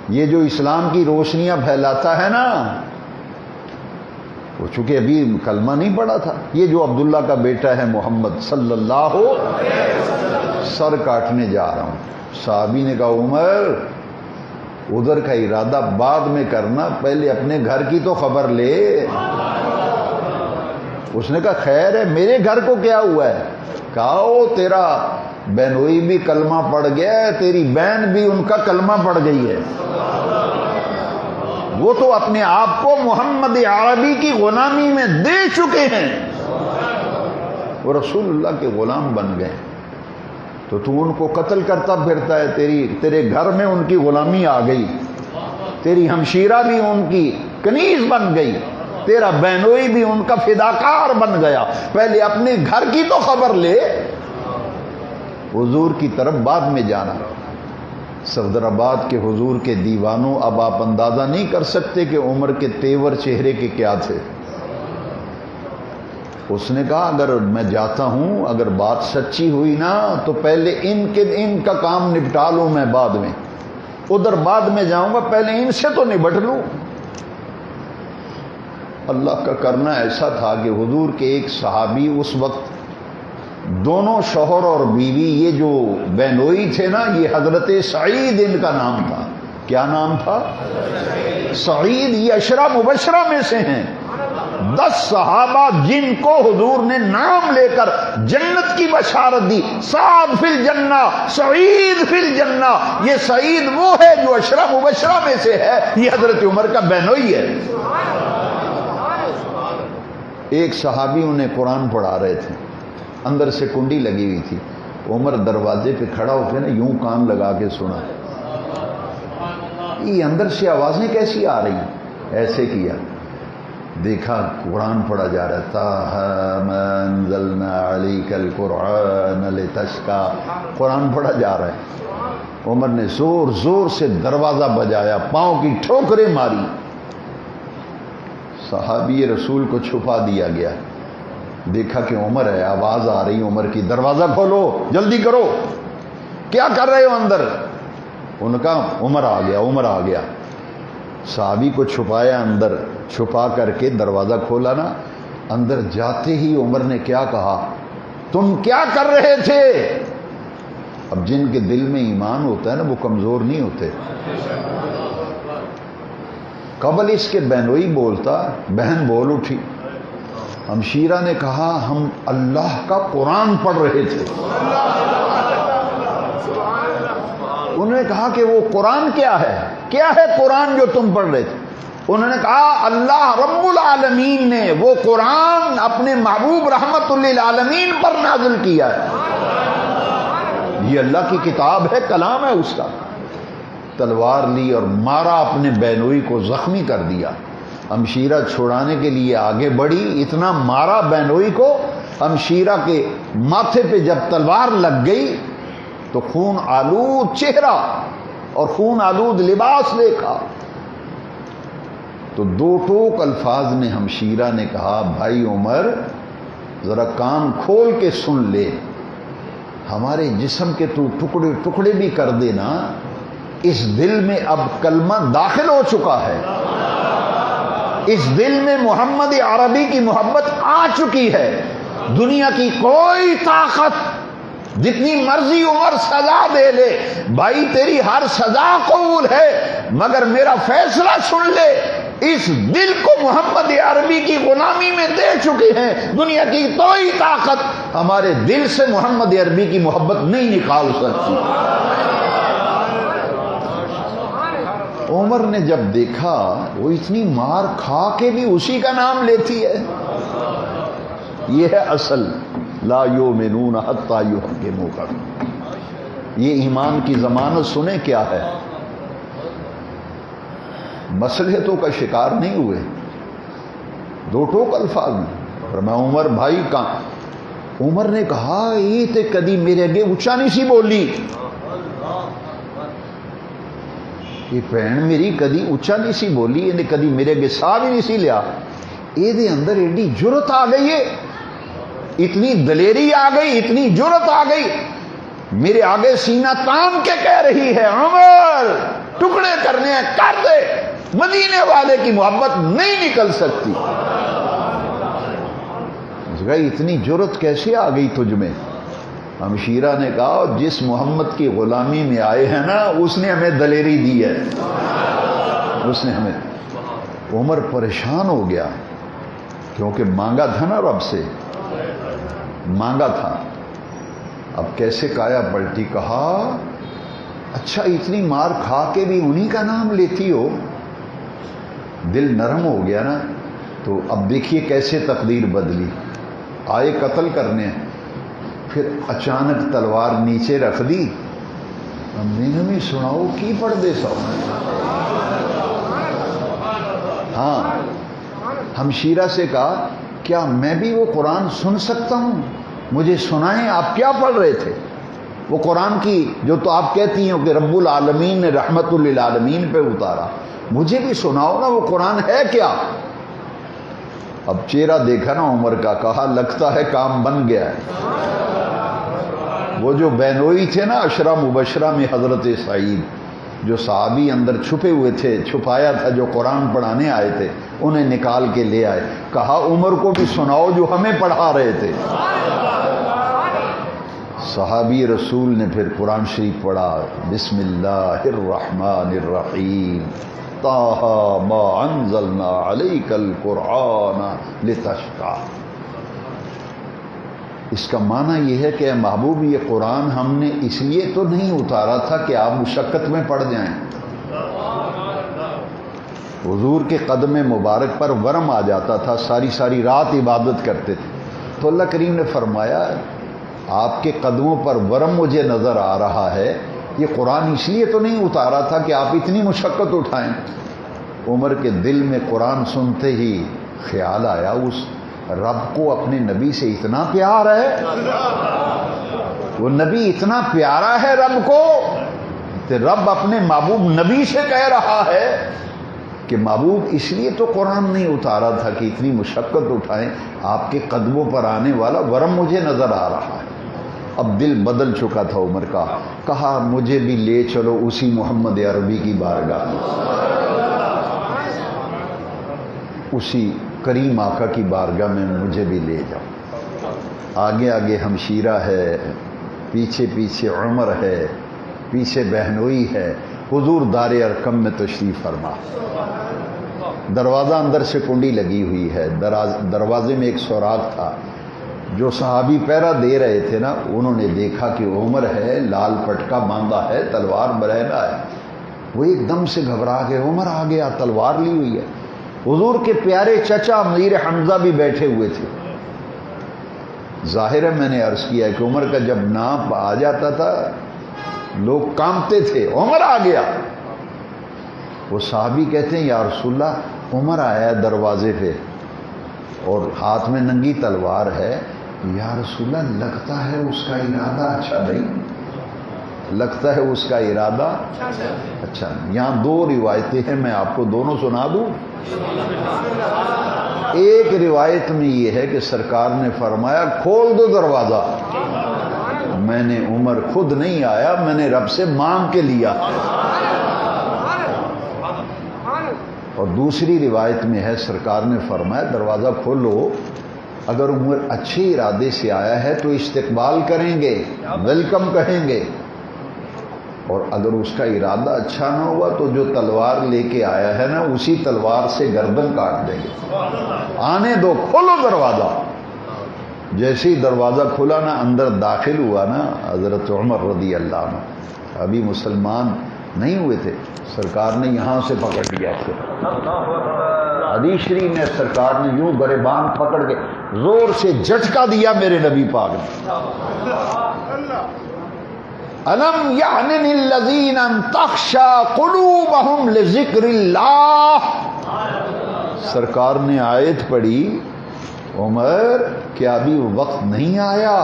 یہ جو اسلام کی روشنیاں پھیلاتا ہے نا، وہ چونکہ ابھی کلمہ نہیں پڑا تھا، یہ جو عبداللہ کا بیٹا ہے محمد صلی اللہ علیہ وسلم، سر کاٹنے جا رہا ہوں۔ صحابی نے کہا عمر ادھر کا ارادہ بعد میں کرنا، پہلے اپنے گھر کی تو خبر لے۔ اس نے کہا خیر ہے، میرے گھر کو کیا ہوا ہے؟ کہا او تیرا بہنوئی بھی کلمہ پڑ گیا ہے، تیری بہن بھی ان کا کلمہ پڑ گئی ہے، وہ تو اپنے آپ کو محمد عربی کی غلامی میں دے چکے ہیں، وہ رسول اللہ کے غلام بن گئے، تو تو ان کو قتل کرتا پھرتا ہے، تیرے گھر میں ان کی غلامی آ گئی، تیری ہمشیرہ بھی ان کی کنیز بن گئی، تیرا بہنوئی بھی ان کا فداکار بن گیا، پہلے اپنے گھر کی تو خبر لے، حضور کی طرف بعد میں جانا۔ صفدر آباد کے حضور کے دیوانوں، اب آپ اندازہ نہیں کر سکتے کہ عمر کے تیور چہرے کے کیا تھے۔ اس نے کہا اگر میں جاتا ہوں، اگر بات سچی ہوئی نا تو پہلے ان کا کام نپٹا لوں میں، بعد میں ادھر بعد میں جاؤں گا، پہلے ان سے تو نبٹ لوں۔ اللہ کا کرنا ایسا تھا کہ حضور کے ایک صحابی اس وقت دونوں شوہر اور بیوی، یہ جو بہنوئی تھے نا، یہ حضرت سعید ان کا نام تھا۔ کیا نام تھا؟ سعید۔ یہ عشرہ مبشرہ میں سے ہیں، 10 صحابہ جن کو حضور نے نام لے کر جنت کی بشارت دی، سعد فی الجنہ، سعید فی الجنہ۔ یہ سعید وہ ہے جو عشرہ مبشرہ میں سے ہے، یہ حضرت عمر کا بہنوئی ہے۔ ایک صحابی انہیں قرآن پڑھا رہے تھے، اندر سے کنڈی لگی ہوئی تھی، عمر دروازے پہ کھڑا ہو کے نا یوں کان لگا کے سنا، یہ اندر سے آوازیں کیسی آ رہی ہیں؟ ایسے کیا، دیکھا قرآن پڑھا جا رہا تھا، ما انزلنا علیک القرآن لتشقی، قرآن پڑھا جا رہا ہے۔ عمر نے زور زور سے دروازہ بجایا، پاؤں کی ٹھوکریں ماری، صحابی رسول کو چھپا دیا گیا. دیکھا کہ عمر ہے, آواز آ رہی عمر کی, دروازہ کھولو جلدی کرو, کیا کر رہے ہو اندر؟ ان کا عمر آ گیا, عمر آ گیا. صحابی کو چھپایا اندر, چھپا کر کے دروازہ کھولا نا, اندر جاتے ہی عمر نے کیا کہا, تم کیا کر رہے تھے؟ اب جن کے دل میں ایمان ہوتا ہے نا وہ کمزور نہیں ہوتے. قبل اس کے بہنوئی بولتا, بہن بول اٹھی. ہمشیرہ نے کہا ہم اللہ کا قرآن پڑھ رہے تھے. انہوں نے کہا کہ وہ قرآن کیا ہے, کیا ہے قرآن جو تم پڑھ رہے تھے؟ انہوں نے کہا اللہ رب العالمین نے وہ قرآن اپنے محبوب رحمت للعالمین پر نازل کیا ہے, یہ اللہ کی کتاب ہے, کلام ہے اس کا. تلوار لی اور مارا, اپنے بہنوئی کو زخمی کر دیا. ہمشیرہ چھڑانے کے لیے آگے بڑھی, اتنا مارا بہنوئی کو, ہمشیرہ کے ماتھے پہ جب تلوار لگ گئی تو خون آلود چہرہ اور خون آلود لباس دیکھا. تو دو ٹوک الفاظ میں ہمشیرہ نے کہا, بھائی عمر ذرا کان کھول کے سن لے, ہمارے جسم کے تو ٹکڑے ٹکڑے بھی کر دینا, اس دل میں اب کلمہ داخل ہو چکا ہے, اس دل میں محمد عربی کی محبت آ چکی ہے. دنیا کی کوئی طاقت جتنی مرضی عمر سزا دے لے, بھائی تیری ہر سزا قبول ہے, مگر میرا فیصلہ سن لے, اس دل کو محمد عربی کی غلامی میں دے چکے ہیں. دنیا کی کوئی طاقت ہمارے دل سے محمد عربی کی محبت نہیں نکال سکتی. عمر نے جب دیکھا وہ اتنی مار کھا کے بھی اسی کا نام لیتی ہے, یہ ہے اصل لا یؤمنون حتی یحکموک. یہ ایمان کی ضمانت سنیں کیا ہے. مصلحتوں کا شکار نہیں ہوئے, دو ٹوک الفاظ میں فرمایا عمر بھائی کہاں. عمر نے کہا یہ تے کدی میرے اگے اچا نہیں سی بولی, یہ بہن میری کدی اچا نہیں سی بولی, انہیں کدی میرے اگے سا بھی نہیں سی لیا. یہ دے اندر ایڈی جرت آ گئی ہے, اتنی دلیری آ گئی, اتنی جرت آ گئی, میرے آگے سینہ تان کے کہہ رہی ہے عمر ٹکڑے کرنے ہیں کر دے, مدینے والے کی محبت نہیں نکل سکتی. اتنی جرت کیسے آ گئی تجھ میں؟ ہمشیرہ نے کہا جس محمد کی غلامی میں آئے ہیں نا اس نے ہمیں دلیری دی ہے, اس نے ہمیں. عمر پریشان ہو گیا کیونکہ مانگا تھا نا, رب سے مانگا تھا. اب کیسے کایا پلٹی, کہا اچھا اتنی مار کھا کے بھی انہی کا نام لیتی ہو. دل نرم ہو گیا نا. تو اب دیکھیے کیسے تقدیر بدلی. آئے قتل کرنے, پھر اچانک تلوار نیچے رکھ دی. میں بھی سناؤ کی پڑھ دے سو. ہاں, ہمشیرہ سے کہا کیا میں بھی وہ قرآن سن سکتا ہوں, مجھے سنائیں آپ کیا پڑھ رہے تھے. وہ قرآن کی جو تو آپ کہتی ہیں کہ رب العالمین نے رحمت للعالمین پہ اتارا, مجھے بھی سناؤ نا وہ قرآن ہے کیا. اب چہرہ دیکھا نا عمر کا, کہا لگتا ہے کام بن گیا ہے. وہ جو بہنوئی تھے نا عشرہ مبشرہ میں حضرت سعید, جو صحابی اندر چھپے ہوئے تھے, چھپایا تھا, جو قرآن پڑھانے آئے تھے, انہیں نکال کے لے آئے. کہا عمر کو بھی سناؤ جو ہمیں پڑھا رہے تھے. صحابی رسول نے پھر قرآن شریف پڑھا, بسم اللہ الرحمن الرحیم, طٰ ما انزلنا علیک القرآن لتشقیٰ. اس کا معنی یہ ہے کہ اے محبوب یہ قرآن ہم نے اس لیے تو نہیں اتارا تھا کہ آپ مشقت میں پڑ جائیں. حضور کے قدم مبارک پر ورم آ جاتا تھا, ساری ساری رات عبادت کرتے تھے. تو اللہ کریم نے فرمایا آپ کے قدموں پر ورم مجھے نظر آ رہا ہے, یہ قرآن اس لیے تو نہیں اتارا تھا کہ آپ اتنی مشقت اٹھائیں. عمر کے دل میں قرآن سنتے ہی خیال آیا اس رب کو اپنے نبی سے اتنا پیار ہے, وہ نبی اتنا پیارا ہے رب کو کہ رب اپنے محبوب نبی سے کہہ رہا ہے کہ محبوب اس لیے تو قرآن نہیں اتارا تھا کہ اتنی مشقت اٹھائیں، آپ کے قدموں پر آنے والا ورم مجھے نظر آ رہا ہے۔ اب دل بدل چکا تھا عمر کا، کہا مجھے بھی لے چلو اسی محمد عربی کی بارگاہ میں، اسی کریم آقا کی بارگاہ میں مجھے بھی لے جاؤ۔ آگے آگے ہمشیرہ ہے، پیچھے پیچھے عمر ہے، پیچھے بہنوئی ہے، حضور دار ارقم میں تشریف فرما۔ دروازہ اندر سے کنڈی لگی ہوئی ہے، دروازے میں ایک سوراخ تھا۔ جو صحابی پہرا دے رہے تھے نا، انہوں نے دیکھا کہ عمر ہے، لال پٹکا باندھا ہے، تلوار برہنہ ہے۔ وہ ایک دم سے گھبرا گئے، عمر آ گیا، تلوار لی ہوئی ہے۔ حضور کے پیارے چچا امیر حمزہ بھی بیٹھے ہوئے تھے۔ ظاہر ہے میں نے عرض کیا ہے کہ عمر کا جب نام آ جاتا تھا لوگ کانپتے تھے، عمر آ گیا۔ وہ صحابی کہتے ہیں یا رسول اللہ عمر آیا ہے دروازے پہ اور ہاتھ میں ننگی تلوار ہے، یا رسول اللہ لگتا ہے اس کا ارادہ اچھا نہیں، لگتا ہے اس کا ارادہ اچھا نہیں۔ یہاں دو روایتیں ہیں، میں آپ کو دونوں سنا دوں۔ ایک روایت میں یہ ہے کہ سرکار نے فرمایا کھول دو دروازہ، میں نے عمر خود نہیں آیا، میں نے رب سے مانگ کے لیا۔ اور دوسری روایت میں ہے سرکار نے فرمایا دروازہ کھولو، اگر عمر اچھے ارادے سے آیا ہے تو استقبال کریں گے، ویلکم کہیں گے، اور اگر اس کا ارادہ اچھا نہ ہوا تو جو تلوار لے کے آیا ہے نا اسی تلوار سے گردن کاٹ دیں گے۔ آنے دو، کھولو دروازہ۔ جیسے ہی دروازہ کھلا نا، اندر داخل ہوا نا حضرت عمر رضی اللہ عنہ، ابھی مسلمان نہیں ہوئے تھے، سرکار نے یہاں سے پکڑ لیا تھا۔ حدیث شریف میں سرکار نے یوں گریبان پکڑ کے زور سے جھٹکا دیا میرے نبی پاک نے، الم یعن للذین تخشی قلوبہم لذکر اللہ۔ سرکار نے آیت پڑھی، عمر کیا ابھی وقت نہیں آیا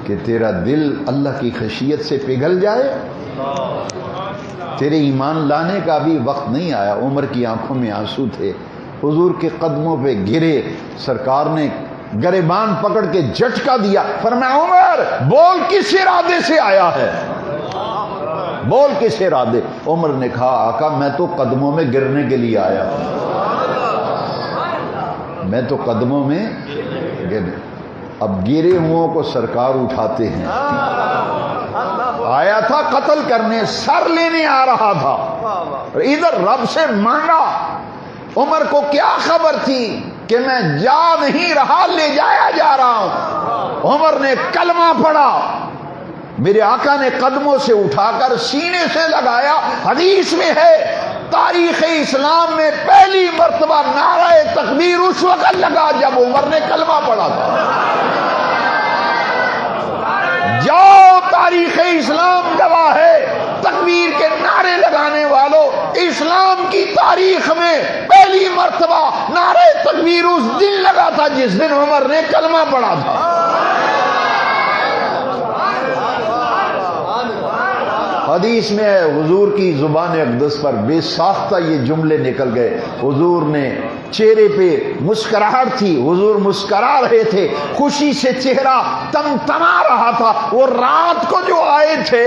کہ تیرا دل اللہ کی خشیت سے پگھل جائے؟ تیرے ایمان لانے کا بھی وقت نہیں آیا۔ عمر کی آنکھوں میں آنسو تھے، حضور کے قدموں پہ گرے، سرکار نے گریبان پکڑ کے جھٹکا دیا، فرمایا عمر بول کس ارادے سے آیا ہے، بول کس ارادے؟ عمر نے کہا آقا میں تو قدموں میں گرنے کے لیے آیا، میں تو قدموں میں گرنے۔ اب گرے ہوں کو سرکار اٹھاتے ہیں، آیا تھا قتل کرنے، سر لینے آ رہا تھا، ادھر رب سے مانگا۔ عمر کو کیا خبر تھی کہ میں جا نہیں رہا، لے جایا جا رہا ہوں۔ عمر نے کلمہ پڑھا، میرے آقا نے قدموں سے اٹھا کر سینے سے لگایا۔ حدیث میں ہے تاریخ اسلام میں پہلی مرتبہ نعرہ تکبیر اس وقت لگا جب عمر نے کلمہ پڑھا تھا۔ جاؤ تاریخ اسلام گواہ ہے، تکبیر کے نعرے لگانے والوں، اسلام کی تاریخ میں پہلی مرتبہ نعرہ تکبیر اس دن لگا تھا جس دن عمر نے کلمہ پڑھا تھا۔ حدیث میں ہے حضور کی زبان اقدس پر بے ساختہ یہ جملے نکل گئے، حضور نے چہرے پہ مسکراہٹ تھی، حضور مسکرا رہے تھے، خوشی سے چہرہ تمتما رہا تھا۔ وہ رات کو جو آئے تھے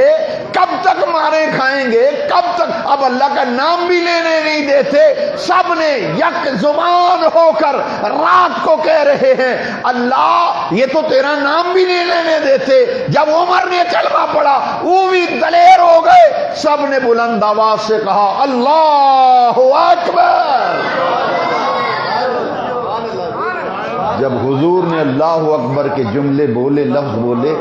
کب تک مارے کھائیں گے، کب تک، اب اللہ کا نام بھی لینے نہیں دیتے، سب نے یک زبان ہو کر رات کو کہہ رہے ہیں اللہ یہ تو تیرا نام بھی نہیں لینے دیتے۔ جب عمر نے کلمہ پڑھا وہ بھی دلیر ہو گئے، سب نے بلند آواز سے کہا اللہ اکبر۔ جب حضور نے اللہ اکبر کے جملے بولے، لفظ بولے،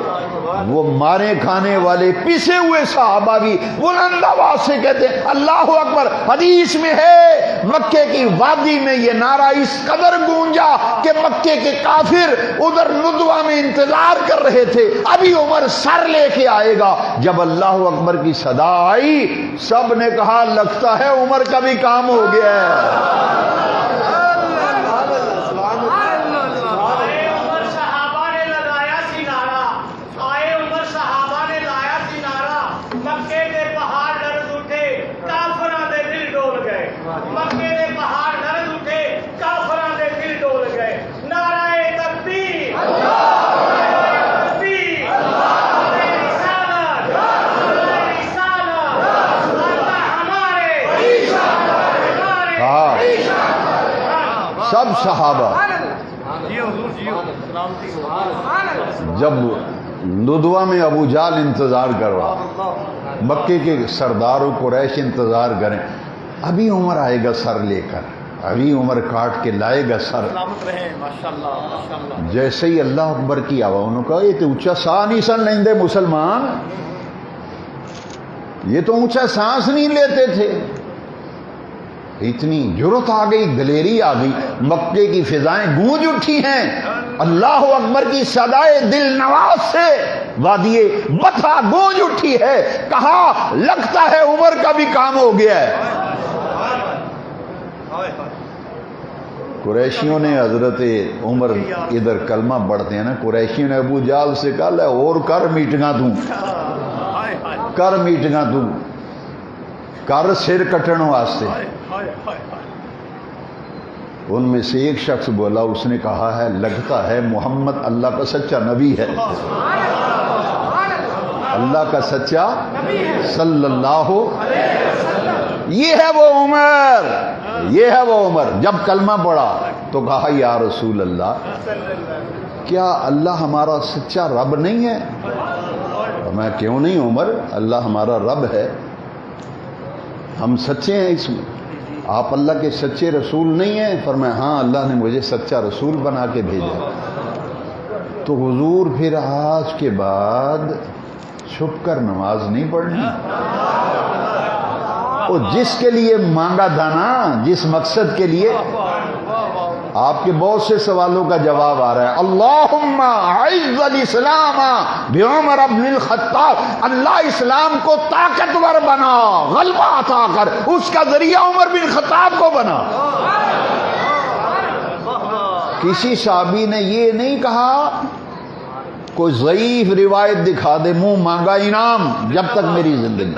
وہ مارے کھانے والے پیسے ہوئے صحابہ بھی بلند آواز سے کہتے ہیں اللہ اکبر۔ حدیث میں ہے مکے کی وادی میں یہ نعرہ اس قدر گونجا کہ مکے کے کافر ادھر ندوہ میں انتظار کر رہے تھے، ابھی عمر سر لے کے آئے گا۔ جب اللہ اکبر کی صدا آئی سب نے کہا لگتا ہے عمر کا بھی کام ہو گیا ہے۔ سب صحابہ جب ندوہ میں ابو جہل انتظار کر رہا، مکے کے سرداروں قریش انتظار کریں، ابھی عمر آئے گا سر لے کر، ابھی عمر کاٹ کے لائے گا سر۔ جیسے ہی اللہ اکبر کی آواز، انہوں نے کہا یہ تو اونچا سا نہیں سن لیں دے مسلمان، یہ تو اونچا سانس نہیں لیتے تھے۔ اتنی جرت آ گئی، دلیری آ گئی، مکے کی فضائیں گونج اٹھی ہیں اللہ اکبر کی صدائے دل نواز سے، وادی بطھا گونج اٹھی ہے۔ کہا لگتا ہے عمر کا بھی کام ہو گیا ہے۔ قریشیوں نے حضرت عمر ادھر کلمہ پڑھتے ہیں نا، قریشیوں نے ابو جہل سے کہا لے اور کر میٹنگاں تو، کر میٹنگاں تو، کر سر کٹن واسطے۔ ان میں سے ایک شخص بولا، اس نے کہا ہے لگتا ہے محمد اللہ کا سچا نبی ہے، اللہ کا سچا صلی اللہ، یہ ہے وہ عمر، یہ ہے وہ عمر۔ جب کلمہ پڑھا تو کہا یا رسول اللہ، کیا اللہ ہمارا سچا رب نہیں ہے؟ میں کیوں نہیں عمر، اللہ ہمارا رب ہے، ہم سچے ہیں اس میں، آپ اللہ کے سچے رسول نہیں ہیں؟ فرمایا ہاں اللہ نے مجھے سچا رسول بنا کے بھیجا۔ تو حضور پھر آج کے بعد چھپ کر نماز نہیں پڑھنی، وہ جس کے لیے مانگا تھا نا، جس مقصد کے لیے، آپ کے بہت سے سوالوں کا جواب آ رہا ہے۔ اللہم اعز الاسلام بعمر بن الخطاب، اللہ اسلام کو طاقتور بنا، غلبہ عطا کر، اس کا ذریعہ عمر بن خطاب کو بنا۔ کسی صحابی نے یہ نہیں کہا کوئی ضعیف روایت دکھا دے منہ مانگا انعام جب تک میری زندگی۔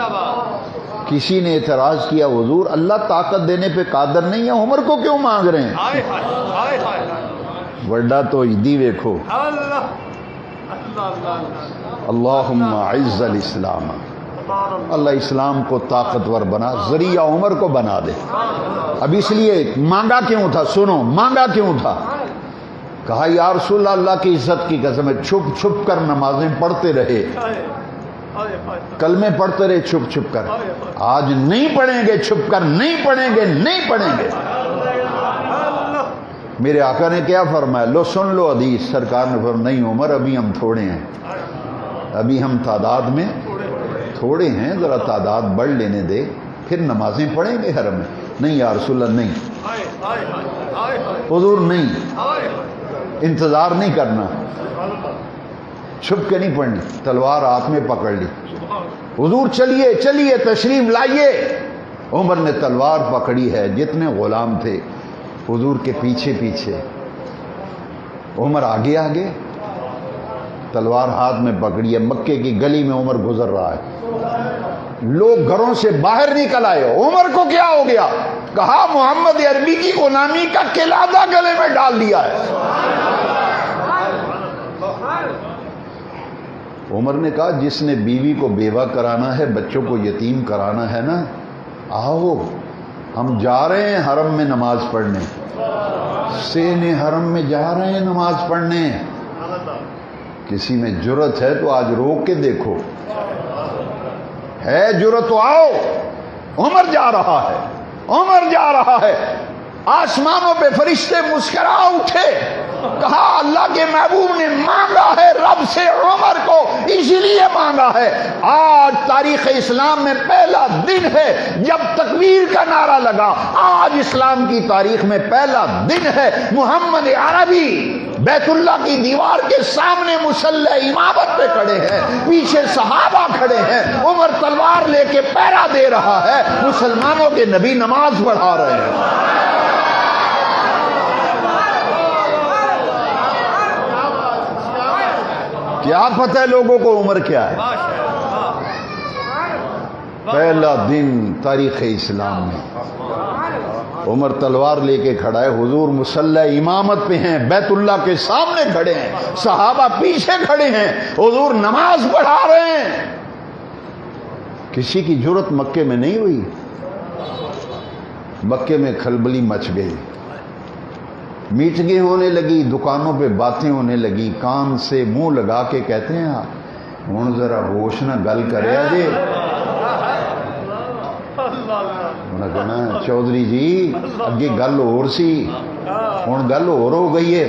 کسی نے اعتراض کیا حضور اللہ طاقت دینے پہ قادر نہیں ہے، عمر کو کیوں مانگ رہے ہیں؟ وڈا تو عیدی ویکھو، اللہم اعز الاسلام، اللہ اسلام کو طاقتور بنا، ذریعہ عمر کو بنا دے۔ اب اس لیے مانگا کیوں تھا، سنو مانگا کیوں تھا؟ کہا یا رسول اللہ کی عزت کی قسم ہے، چھپ چھپ کر نمازیں پڑھتے رہے، کلمے پڑھتے رہے چھپ چھپ کر، آج نہیں پڑھیں گے چھپ کر، نہیں پڑھیں گے، نہیں پڑھیں گے۔ میرے آقا نے کیا فرمایا؟ لو سن لو حدیث، سرکار نے فرمایا نہیں عمر ابھی ہم تھوڑے ہیں، ابھی ہم تعداد میں تھوڑے ہیں، ذرا تعداد بڑھ لینے دے پھر نمازیں پڑھیں گے حرم میں۔ نہیں یا رسول اللہ نہیں، حضور نہیں، انتظار نہیں کرنا، چھپ کے نہیں پڑھنی، تلوار ہاتھ میں پکڑ لی، حضور چلیے چلیے تشریف لائیے۔ عمر نے تلوار پکڑی ہے، جتنے غلام تھے حضور کے پیچھے پیچھے، عمر آگے آگے، تلوار ہاتھ میں پکڑی ہے۔ مکے کی گلی میں عمر گزر رہا ہے، لوگ گھروں سے باہر نکل آئے، عمر کو کیا ہو گیا؟ کہا محمد عربی کی غلامی کا قلادہ گلے میں ڈال دیا ہے۔ عمر نے کہا جس نے بیوی کو بیوہ کرانا ہے، بچوں کو یتیم کرانا ہے نا، آؤ ہم جا رہے ہیں حرم میں نماز پڑھنے، سین حرم میں جا رہے ہیں نماز پڑھنے۔ کسی میں جرت ہے تو آج روک کے دیکھو، ہے جرت تو آؤ۔ عمر جا رہا ہے، عمر جا رہا ہے، آسمانوں پہ فرشتے مسکرا اٹھے، کہا اللہ کے محبوب نے مانگا ہے رب سے عمر کو، اسی لیے مانگا ہے۔ آج تاریخ اسلام میں پہلا دن ہے جب تکبیر کا نعرہ لگا، آج اسلام کی تاریخ میں پہلا دن ہے محمد عربی بیت اللہ کی دیوار کے سامنے مصلی امامت پہ کھڑے ہیں، پیچھے صحابہ کھڑے ہیں، عمر تلوار لے کے پہرا دے رہا ہے، مسلمانوں کے نبی نماز پڑھا رہے ہیں۔ کیا پتہ ہے لوگوں کو عمر کیا ہے؟ پہلا دن تاریخ اسلام میں عمر تلوار لے کے کھڑا ہے، حضور مصلی امامت پہ ہیں، بیت اللہ کے سامنے کھڑے ہیں، صحابہ پیچھے کھڑے ہیں، حضور نماز پڑھا رہے ہیں۔ کسی کی جرت مکے میں نہیں ہوئی، مکے میں کھلبلی مچ گئی، میٹنگیں ہونے لگی، دکانوں پہ باتیں ہونے لگی، کان سے منہ لگا کے کہتے ہیں ہوں ذرا ہوش نہ گل کرے جی۔ انہیں کہنا چودھری جی اگے گل اور سی، ہوں گل اور ہو گئی ہے،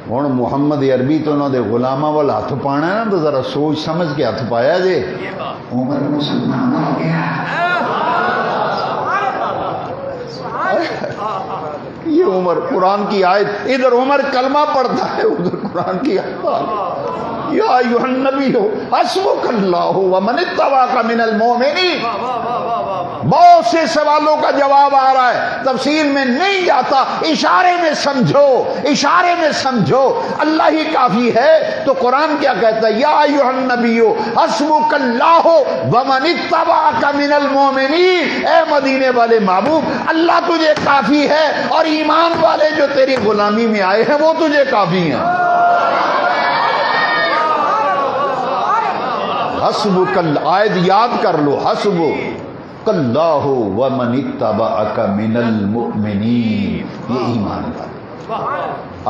ہوں محمد عربی تو انہوں دے غلاماں وال ہاتھ پانا ہے نا، تو ذرا سوچ سمجھ کے ہاتھ پایا جے۔ عمر مسلمان ہو گیا، یہ عمر قرآن کی آیت، ادھر عمر کلمہ پڑھتا ہے، ادھر قرآن کی آیت، یا ایھا النبی حسبک اللہ ومن اتبعک من المؤمنین۔ بہت سے سوالوں کا جواب آ رہا ہے، تفصیل میں نہیں جاتا، اشارے میں سمجھو، اشارے میں سمجھو، اللہ ہی کافی ہے۔ تو قرآن کیا کہتا ہے؟ یا ایھا النبی حسبک اللہ ومن اتبعک من المؤمنین، اے مدینے والے محبوب اللہ تجھے کافی ہے، اور ایمان والے جو تیری غلامی میں آئے ہیں وہ تجھے کافی ہیں۔ حسبک، آیت یاد کر لو، حسبک اللہ ومن اتبعک من المؤمنین، یہ ایمان والے۔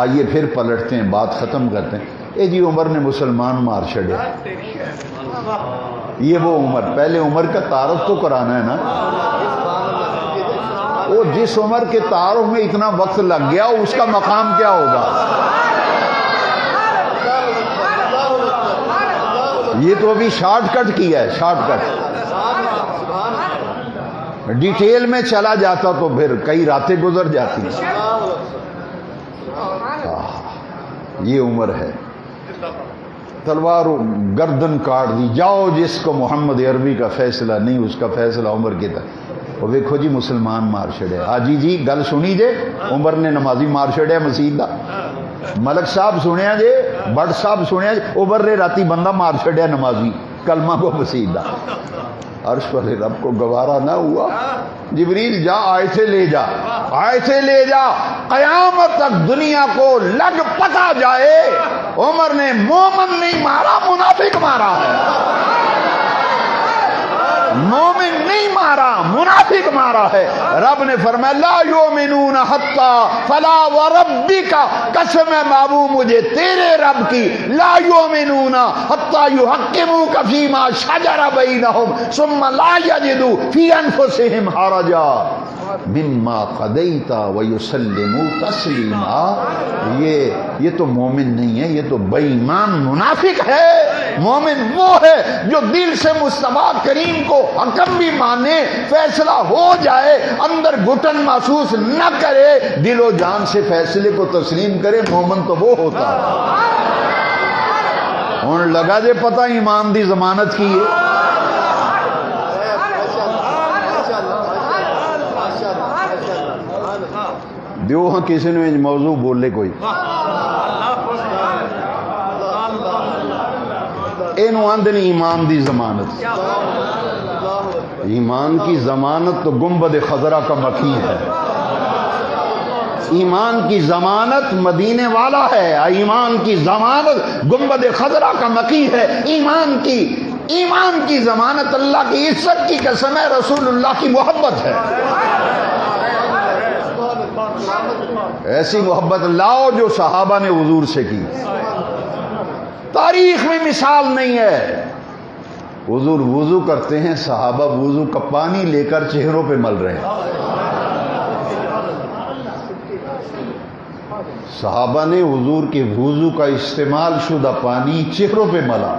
آئیے پھر پلٹتے ہیں، بات ختم کرتے ہیں۔ اے جی عمر نے مسلمان مار چھڑے، یہ وہ عمر، پہلے عمر کا تعارف تو کرانا ہے نا۔ وہ جس عمر کے تعارف میں اتنا وقت لگ گیا اس کا مقام کیا ہوگا؟ یہ تو ابھی شارٹ کٹ کیا ہے، شارٹ کٹ، ڈیٹیل میں چلا جاتا تو پھر کئی راتیں گزر جاتی۔ یہ عمر ہے، تلوار گردن کاٹ دی، جاؤ جس کو محمد عربی کا فیصلہ نہیں اس کا فیصلہ عمر کی طرح۔ وہ دیکھو جی مسلمان مار چھڑے، حاجی جی گل سنی جے، عمر نے نمازی مار چھڑیا مسیح دا، ملک صاحب سنیا جے، بٹ صاحب سنیا جے، عمر نے راتی بندہ مار چھڑیا نمازی، کلمہ کو مسیح دا۔ عرش پر رب کو گوارا نہ ہوا، جبریل جا آیتیں لے جا، آیتیں لے جا، قیامت تک دنیا کو لگ پتا جائے عمر نے مومن نہیں مارا، منافق مارا ہے، مومن نہیں مارا، منافق مارا ہے۔ رب نے فرمایا لا یؤمنون حتی، فلا وربک، قسم ہے معبود مجھے تیرے رب کی، لا یؤمنون حتی یحکموک فیما شجر بینہم ثم لا یجدوا فی انفسہم حرجا مما قضیت ویسلموا تسلیما۔ یہ تو مومن نہیں ہے، یہ تو بے ایمان منافق ہے۔ مومن وہ ہے جو دل سے مصطفیٰ کریم کو حکم بھی مانے، فیصلہ ہو جائے، اندر گھٹن محسوس نہ کرے، دل و جان سے فیصلے کو تسلیم کرے، مومن تو وہ ہوتا ہے۔ ہوں لگا جے پتہ ایمان دی ضمانت کی ہے۔ دیو ہاں کسی نے موضوع بولے کوئی، اینو آندن ایمان دی ضمانت۔ ایمان کی ضمانت تو گنبد خضرا کا مکی ہے، ایمان کی ضمانت مدینے والا ہے، ایمان کی ضمانت گنبد خضرا کا مکی ہے، ایمان کی ضمانت اللہ کی عزت کی قسم ہے، رسول اللہ کی محبت ہے۔ ایسی محبت لاؤ جو صحابہ نے حضور سے کی، تاریخ میں مثال نہیں ہے۔ حضور وضو کرتے ہیں، صحابہ وضو کا پانی لے کر چہروں پہ مل رہے ہیں، صحابہ نے حضور کے وضو کا استعمال شدہ پانی چہروں پہ ملا۔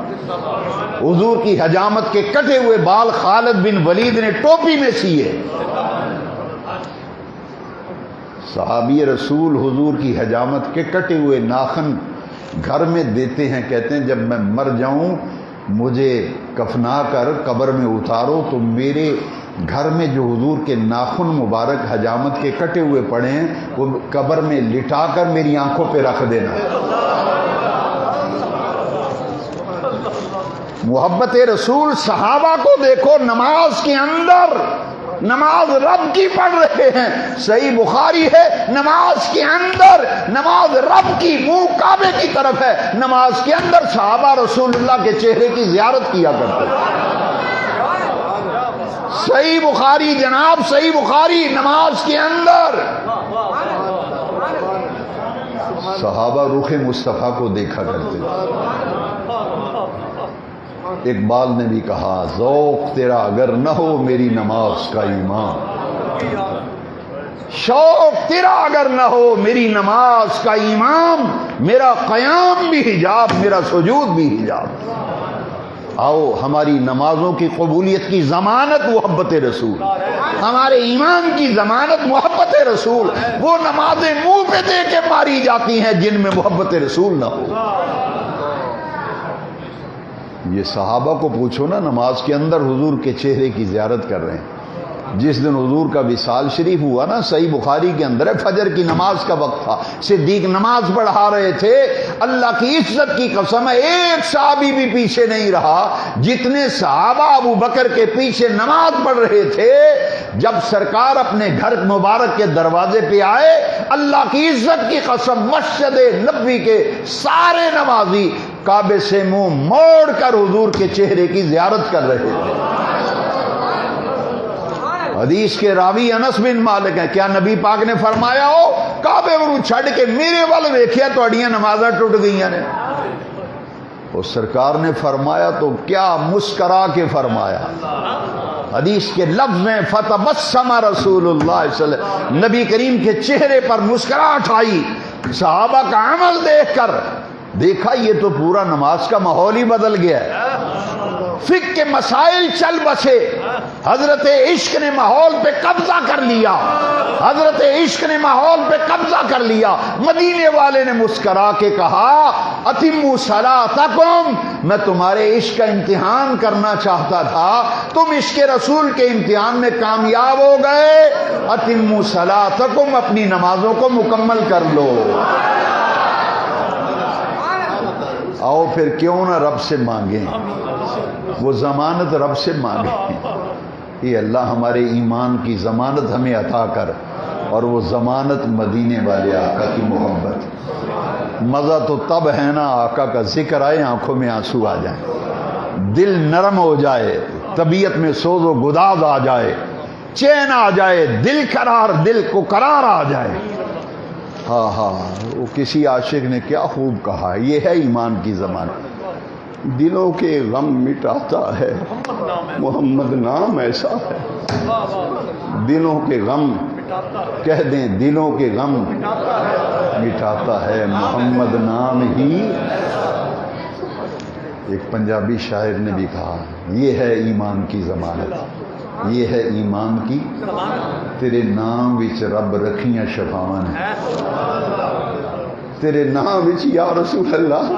حضور کی حجامت کے کٹے ہوئے بال خالد بن ولید نے ٹوپی میں سیے۔ صحابی رسول حضور کی حجامت کے کٹے ہوئے ناخن گھر میں دیتے ہیں، کہتے ہیں جب میں مر جاؤں مجھے کفنا کر قبر میں اتارو تو میرے گھر میں جو حضور کے ناخن مبارک حجامت کے کٹے ہوئے پڑے ہیں وہ قبر میں لٹا کر میری آنکھوں پہ رکھ دینا۔ محبت رسول صحابہ کو دیکھو، نماز کے اندر نماز رب کی پڑھ رہے ہیں، صحیح بخاری ہے، نماز کے اندر نماز رب کی، منہ کعبے کی طرف ہے، نماز کے اندر صحابہ رسول اللہ کے چہرے کی زیارت کیا کرتے ہیں۔ صحیح بخاری جناب، صحیح بخاری، نماز کے اندر صحابہ رخ مصطفیٰ کو دیکھا کرتے تھے۔ اقبال نے بھی کہا ذوق تیرا اگر نہ ہو میری نماز کا ایمان، شوق تیرا اگر نہ ہو میری نماز کا ایمان، میرا قیام بھی حجاب میرا سجود بھی حجاب۔ آؤ ہماری نمازوں کی قبولیت کی ضمانت محبت رسول، ہمارے ایمان کی ضمانت محبت رسول۔ وہ نمازیں منہ پہ دے کے ماری جاتی ہیں جن میں محبت رسول نہ ہو۔ یہ صحابہ کو پوچھو نا، نماز کے اندر حضور کے چہرے کی زیارت کر رہے ہیں۔ جس دن حضور کا وصال شریف ہوا نا، صحیح بخاری کے اندر ہے، فجر کی نماز کا وقت تھا، صدیق نماز پڑھا رہے تھے، اللہ کی عزت کی قسم ہے ایک صحابی بھی پیچھے نہیں رہا، جتنے صحابہ ابو بکر کے پیچھے نماز پڑھ رہے تھے، جب سرکار اپنے گھر مبارک کے دروازے پہ آئے، اللہ کی عزت کی قسم مسجد نبوی کے سارے نمازی کعبے سے منہ موڑ کر حضور کے چہرے کی زیارت کر رہے تھے۔ حدیث کے راوی انس بن مالک ہیں، کیا نبی پاک نے فرمایا ہو کعبے ورو چھڑ کے میرے وال ویکھیا تہاڈیاں نمازاں ٹوٹ گئیاں نے؟ اور سرکار نے فرمایا تو کیا مسکرا کے فرمایا۔ حدیث کے لفظ میں فتبسم رسول اللہ صلی اللہ علیہ وسلم، نبی کریم کے چہرے پر مسکراہٹ آئی۔ صحابہ کا عمل دیکھ کر دیکھا یہ تو پورا نماز کا ماحول ہی بدل گیا ہے، فقہ کے مسائل چل بسے، حضرت عشق نے ماحول پہ قبضہ کر لیا، حضرت عشق نے ماحول پہ قبضہ کر لیا۔ مدینے والے نے مسکرا کے کہا اتموا صلاتکم، میں تمہارے عشق کا امتحان کرنا چاہتا تھا، تم عشق رسول کے امتحان میں کامیاب ہو گئے، اتموا صلاتکم، اپنی نمازوں کو مکمل کر لو۔ آؤ پھر کیوں نہ رب سے مانگیں، وہ ضمانت رب سے مانگیں۔ یہ اللہ ہمارے ایمان کی ضمانت ہمیں عطا کر، اور وہ ضمانت مدینے والے آقا کی محبت۔ مزہ تو تب ہے نا آقا کا ذکر آئے، آنکھوں میں آنسو آ جائیں، دل نرم ہو جائے، طبیعت میں سوز و گداز آ جائے، چین آ جائے، دل کو قرار آ جائے۔ ہاں ہاں، وہ کسی عاشق نے کیا خوب کہا، یہ ہے ایمان کی ضمانت۔ دلوں کے غم مٹاتا ہے محمد نام ایسا ہے، دلوں کے غم کہہ دیں، دلوں کے غم مٹاتا ہے محمد نام ہی۔ ایک پنجابی شاعر نے بھی کہا یہ ہے ایمان کی ضمانت، یہ ہے ایمان کی، تیرے نام وچ رب رکھیاں شفاواں نے، تیرے نام وچ یا رسول اللہ،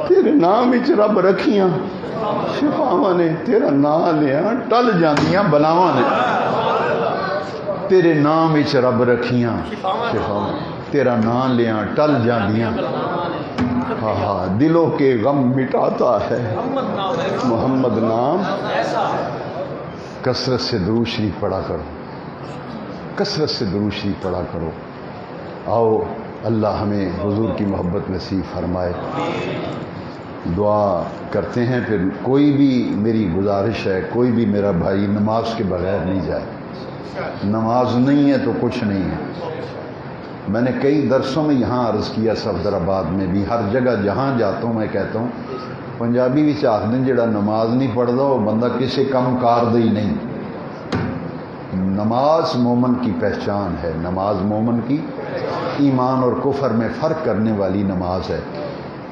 تیرے نام وچ رب رکھیاں شفاواں نے، تیرا نام لیا ٹل جاندیاں بلاواں نے، تیرے نام وچ رب رکھیاں شفاواں، تیرا نام لیا ٹل جاندیاں، ہاں ہاں، دلوں کے غم مٹاتا ہے محمد نام۔ کثرت سے درود شریف پڑھا کرو، کثرت سے درود شریف پڑھا کرو۔ آؤ اللہ ہمیں حضور کی محبت نصیب فرمائے۔ دعا کرتے ہیں، پھر کوئی بھی میری گزارش ہے، کوئی بھی میرا بھائی نماز کے بغیر نہیں جائے، نماز نہیں ہے تو کچھ نہیں ہے۔ میں نے کئی درسوں میں یہاں عرض کیا، صفدر آباد میں بھی، ہر جگہ جہاں جاتا ہوں میں کہتا ہوں، پنجابی بھی آخدیں جڑا نماز نہیں پڑھتا وہ بندہ کسی کم کار دا ہی نہیں۔ نماز مومن کی پہچان ہے، نماز مومن کی ایمان اور کفر میں فرق کرنے والی نماز ہے۔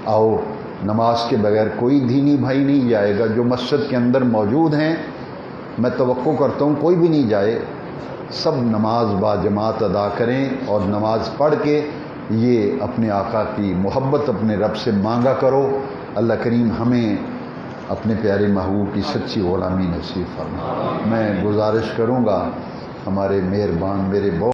آؤ نماز کے بغیر کوئی دینی بھائی نہیں جائے گا۔ جو مسجد کے اندر موجود ہیں، میں توقع کرتا ہوں کوئی بھی نہیں جائے، سب نماز با جماعت ادا کریں، اور نماز پڑھ کے یہ اپنے آقا کی محبت اپنے رب سے مانگا کرو۔ اللہ کریم ہمیں اپنے پیارے محبوب کی سچی غلامی نصیب فرمائے۔ میں گزارش کروں گا ہمارے مہربان میرے بہت